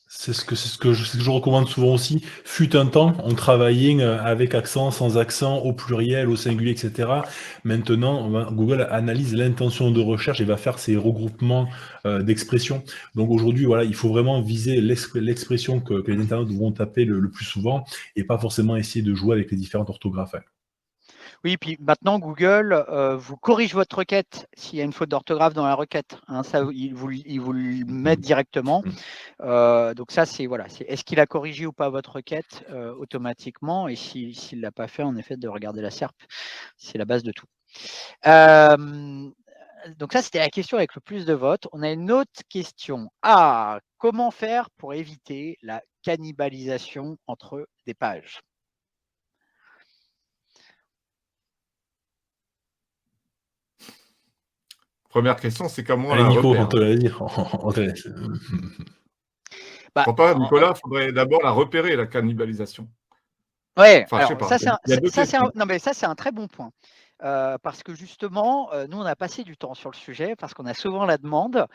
C'est ce que je recommande souvent aussi. Fut un temps, on travaillait avec accent, sans accent, au pluriel, au singulier, etc. Maintenant, Google analyse l'intention de recherche et va faire ses regroupements d'expressions. Donc aujourd'hui, voilà, il faut vraiment viser l'expression que les internautes vont taper le plus souvent et pas forcément essayer de jouer avec les différentes orthographes. Oui, puis maintenant, Google vous corrige votre requête s'il y a une faute d'orthographe dans la requête. Ça, il vous le met directement. Donc ça, c'est voilà, est-ce qu'il a corrigé ou pas votre requête automatiquement? Et s'il ne l'a pas fait, en effet, de regarder la SERP. C'est la base de tout. Donc ça, c'était la question avec le plus de votes. On a une autre question. Comment faire pour éviter la cannibalisation entre des pages? première question, c'est comment on Allez, la Nico, repère. on te l'a dit. On te laisse. Bah, Pour toi, Nicolas, il faudrait d'abord la repérer, la cannibalisation. ouais, Enfin, je sais alors pas. Il y a deux questions. non, mais ça c'est un très bon point. Parce que justement, nous on a passé du temps sur le sujet parce qu'on a souvent la demande.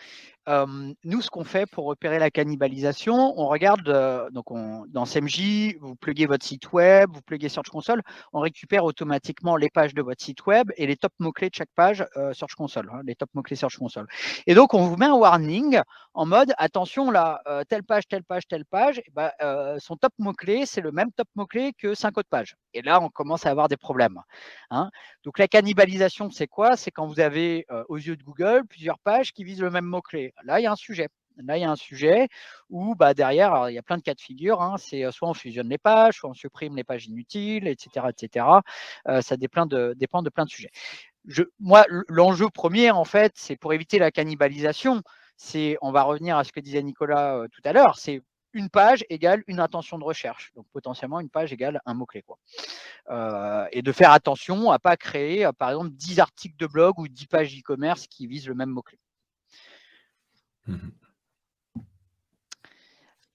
Nous, ce qu'on fait pour repérer la cannibalisation, on regarde, dans SEMJ, vous pluguez votre site web, vous pluguez Search Console, on récupère automatiquement les pages de votre site web et les top mots-clés de chaque page Search Console, hein, les top mots-clés Search Console. Et donc, on vous met un warning en mode, attention là, telle page, telle page, telle page, son top mot-clé, c'est le même top mot-clé que 5 autres pages. Et là, on commence à avoir des problèmes. Hein. Donc, la cannibalisation, c'est quoi? C'est quand vous avez, aux yeux de Google, plusieurs pages qui visent le même mot-clé. Là, il y a un sujet. Là, il y a un sujet où derrière, alors, il y a plein de cas de figure. Hein, c'est soit on fusionne les pages, soit on supprime les pages inutiles, etc. etc. Ça dépend de plein de sujets. Moi, l'enjeu premier, en fait, c'est pour éviter la cannibalisation. On va revenir à ce que disait Nicolas tout à l'heure, c'est une page égale une intention de recherche. Donc, potentiellement, une page égale un mot-clé. Et de faire attention à ne pas créer, par exemple, 10 articles de blog ou 10 pages e-commerce qui visent le même mot-clé.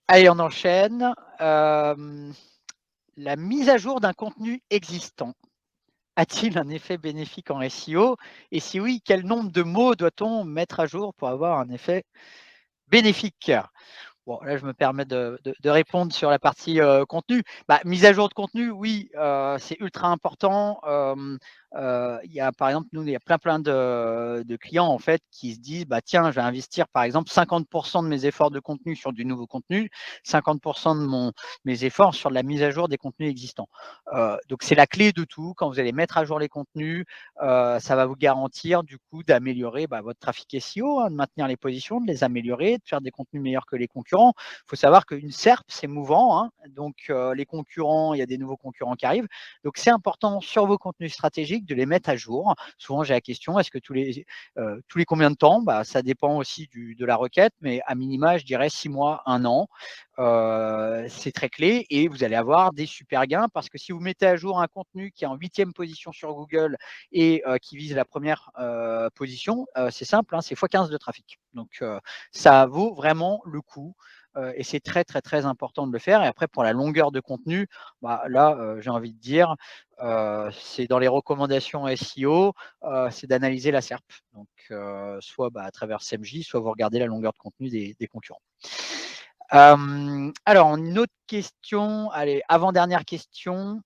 Allez, on enchaîne. La mise à jour d'un contenu existant a-t-il un effet bénéfique en SEO? Et si oui, quel nombre de mots doit-on mettre à jour pour avoir un effet bénéfique? Bon, là, je me permets de répondre sur la partie contenu. Mise à jour de contenu, oui, c'est ultra important. Il y a, par exemple, nous, il y a plein de clients en fait qui se disent, tiens, je vais investir par exemple 50% de mes efforts de contenu sur du nouveau contenu, 50% de mes efforts sur la mise à jour des contenus existants. Donc, c'est la clé de tout. Quand vous allez mettre à jour les contenus, ça va vous garantir du coup d'améliorer votre trafic SEO, hein, de maintenir les positions, de les améliorer, de faire des contenus meilleurs que les concurrents. Il faut savoir qu'une SERP, c'est mouvant. Hein, donc, les concurrents, il y a des nouveaux concurrents qui arrivent. Donc, c'est important sur vos contenus stratégiques de les mettre à jour. Souvent, j'ai la question, est-ce que tous les combien de temps? Ça dépend aussi de la requête, mais à minima, je dirais 6 mois, 1 an. C'est très clé et vous allez avoir des super gains parce que si vous mettez à jour un contenu qui est en 8e position sur Google et qui vise la première position, c'est simple, hein, c'est x15 de trafic. Donc, ça vaut vraiment le coup. Et c'est très, très, très important de le faire. Et après, pour la longueur de contenu, là, j'ai envie de dire, c'est dans les recommandations SEO, c'est d'analyser la SERP. Donc, soit à travers SEMJ, soit vous regardez la longueur de contenu des concurrents. Alors, une autre question, allez, avant-dernière question.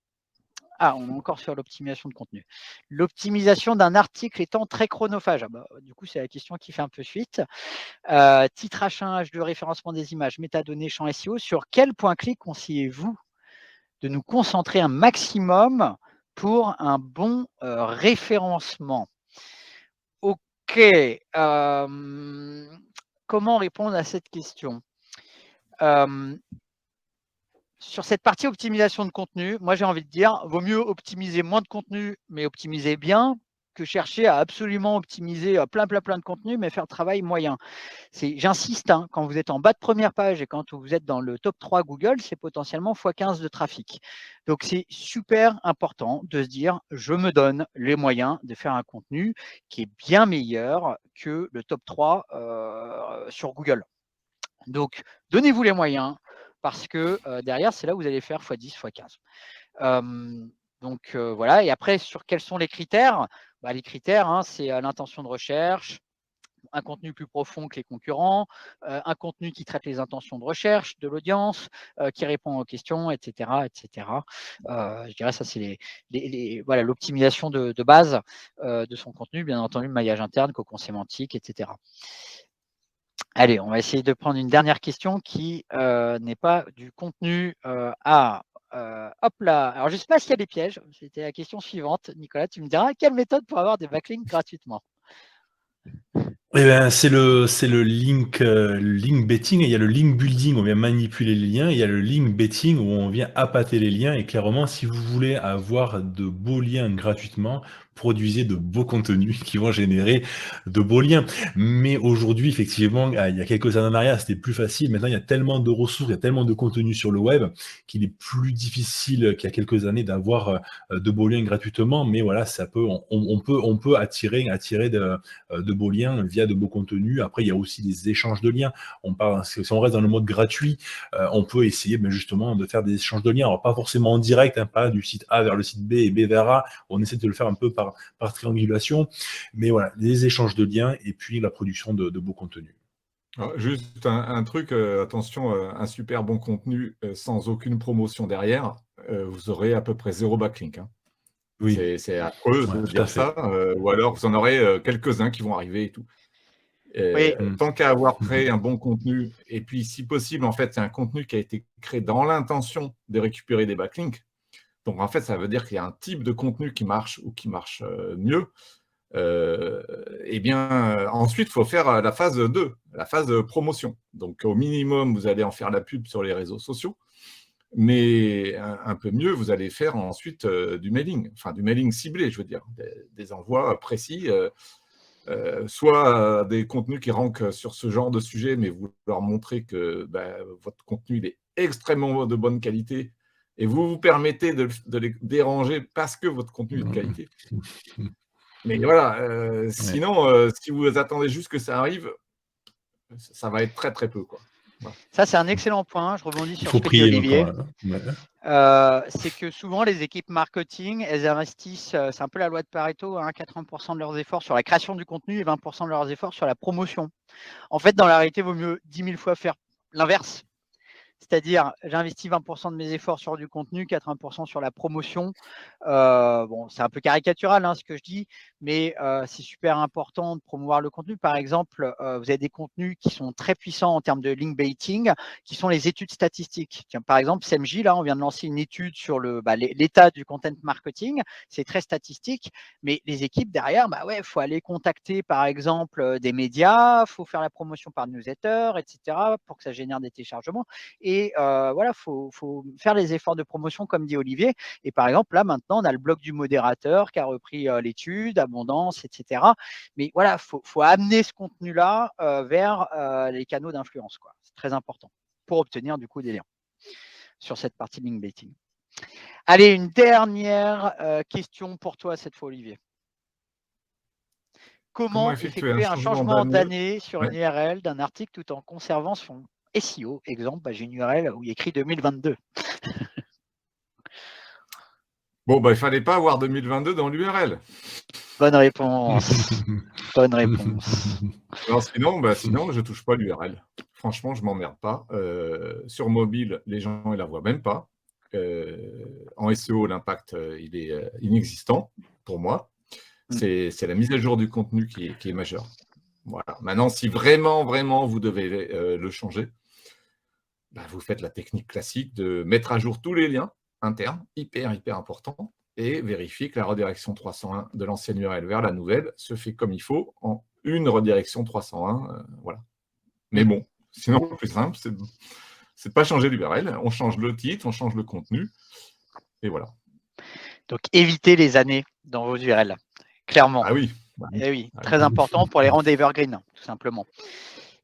On est encore sur l'optimisation de contenu. L'optimisation d'un article étant très chronophage. Du coup, c'est la question qui fait un peu suite. Titre H1, H2, référencement des images, métadonnées, champ SEO. Sur quel point clé conseillez-vous de nous concentrer un maximum pour un bon référencement? Ok. Comment répondre à cette question? Sur cette partie optimisation de contenu, moi j'ai envie de dire, vaut mieux optimiser moins de contenu, mais optimiser bien, que chercher à absolument optimiser plein de contenu, mais faire travail moyen. J'insiste, hein, quand vous êtes en bas de première page et quand vous êtes dans le top 3 Google, c'est potentiellement x15 de trafic. Donc c'est super important de se dire, je me donne les moyens de faire un contenu qui est bien meilleur que le top 3 sur Google. Donc, donnez-vous les moyens parce que derrière, c'est là où vous allez faire x10, x15. Donc, voilà. Et après, sur quels sont les critères? Les critères, hein, c'est l'intention de recherche, un contenu plus profond que les concurrents, un contenu qui traite les intentions de recherche de l'audience, qui répond aux questions, etc. etc. Je dirais ça, c'est voilà, l'optimisation de base de son contenu, bien entendu, le maillage interne, cocon sémantique, etc. Allez, on va essayer de prendre une dernière question qui n'est pas du contenu. Hop là. Alors, je ne sais pas s'il y a des pièges. C'était la question suivante. Nicolas, tu me diras quelle méthode pour avoir des backlinks gratuitement? Eh ben, c'est le link betting, et il y a le link building, on vient manipuler les liens, et il y a le link betting où on vient appâter les liens. Et clairement, si vous voulez avoir de beaux liens gratuitement, produisez de beaux contenus qui vont générer de beaux liens. Mais aujourd'hui, effectivement, il y a quelques années en arrière, c'était plus facile. Maintenant, il y a tellement de ressources, il y a tellement de contenu sur le web qu'il est plus difficile qu'il y a quelques années d'avoir de beaux liens gratuitement. Mais voilà, ça peut, on peut attirer de beaux liens via de beaux contenus. Après, il y a aussi des échanges de liens. On parle, si on reste dans le mode gratuit, on peut essayer justement de faire des échanges de liens. Alors, pas forcément en direct, hein, pas du site A vers le site B et B vers A. On essaie de le faire un peu par triangulation. Mais voilà, les échanges de liens et puis la production de beaux contenus. Alors, juste un truc, attention, un super bon contenu sans aucune promotion derrière, vous aurez à peu près 0 backlink, hein. Oui, C'est affreux ouais, de tout à dire fait. ça, ou alors vous en aurez quelques-uns qui vont arriver et tout. Oui, Tant qu'à avoir créé un bon contenu, et puis si possible, en fait, c'est un contenu qui a été créé dans l'intention de récupérer des backlinks. Donc en fait, ça veut dire qu'il y a un type de contenu qui marche ou qui marche mieux. Eh bien, ensuite, il faut faire la phase 2, la phase de promotion. Donc au minimum, vous allez en faire la pub sur les réseaux sociaux. Mais un peu mieux, vous allez faire ensuite du mailing, enfin du mailing ciblé, je veux dire, des envois précis, soit des contenus qui rankent sur ce genre de sujet, mais vous leur montrez que votre contenu il est extrêmement de bonne qualité et vous vous permettez de les déranger parce que votre contenu est de qualité. Mais voilà, Ouais. sinon, si vous attendez juste que ça arrive, ça va être très très peu, quoi. Voilà. ça c'est un excellent point. Je rebondis Il sur faut ce que dit prier encore. Olivier. Ouais. C'est que souvent les équipes marketing, elles investissent, c'est un peu la loi de Pareto, hein, 80% de leurs efforts sur la création du contenu et 20% de leurs efforts sur la promotion. En fait, dans la réalité, il vaut mieux 10 000 fois faire l'inverse. C'est-à-dire, j'investis 20% de mes efforts sur du contenu, 80% sur la promotion. Bon, c'est un peu caricatural hein, ce que je dis, mais c'est super important de promouvoir le contenu. Par exemple, vous avez des contenus qui sont très puissants en termes de link baiting, qui sont les études statistiques. Tiens, par exemple, SEMJ, là, on vient de lancer une étude sur l'état du content marketing. C'est très statistique, mais les équipes derrière, il faut aller contacter, par exemple, des médias, il faut faire la promotion par newsletter, etc., pour que ça génère des téléchargements. Et voilà, faut faire les efforts de promotion, comme dit Olivier. Et par exemple, là, maintenant, on a le blog du modérateur qui a repris l'étude, Abondance, etc. Mais voilà, faut amener ce contenu-là vers les canaux d'influence, quoi. C'est très important pour obtenir du coup des liens sur cette partie de link baiting. Allez, une dernière question pour toi cette fois, Olivier. Comment effectuer effectuer un changement d'année d'année sur une URL d'un article tout en conservant son SEO? Exemple, j'ai une URL où il y a écrit 2022. Bon, il ne fallait pas avoir 2022 dans l'URL. Bonne réponse. Bonne réponse. Alors sinon, je ne touche pas l'URL. Franchement, je ne m'emmerde pas. Sur mobile, les gens ne la voient même pas. En SEO, l'impact, il est inexistant pour moi. C'est la mise à jour du contenu qui est majeure. Voilà. Maintenant, si vraiment, vraiment, vous devez le changer, vous faites la technique classique de mettre à jour tous les liens internes, hyper, hyper important, et vérifier que la redirection 301 de l'ancienne URL vers la nouvelle se fait comme il faut en une redirection 301. Voilà. Mais bon, sinon, le plus simple, c'est de pas changer l'URL. On change le titre, on change le contenu, et voilà. Donc, évitez les années dans vos URL, clairement. Ah oui. Eh oui, très important pour les rendre evergreen, tout simplement.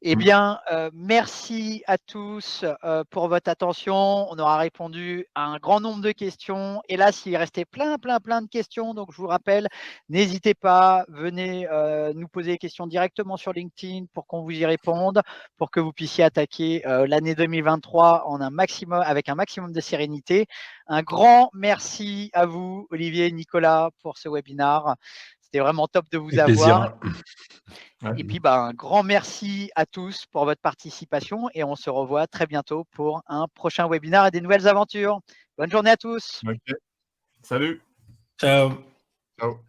Eh bien, merci à tous pour votre attention. On aura répondu à un grand nombre de questions. Et là, s'il restait plein de questions, donc je vous rappelle, n'hésitez pas, venez nous poser des questions directement sur LinkedIn pour qu'on vous y réponde, pour que vous puissiez attaquer l'année 2023 avec un maximum de sérénité. Un grand merci à vous, Olivier et Nicolas, pour ce webinaire. C'était vraiment top de vous avoir. Et puis, un grand merci à tous pour votre participation et on se revoit très bientôt pour un prochain webinaire et des nouvelles aventures. Bonne journée à tous. Okay. Salut. Ciao. Ciao.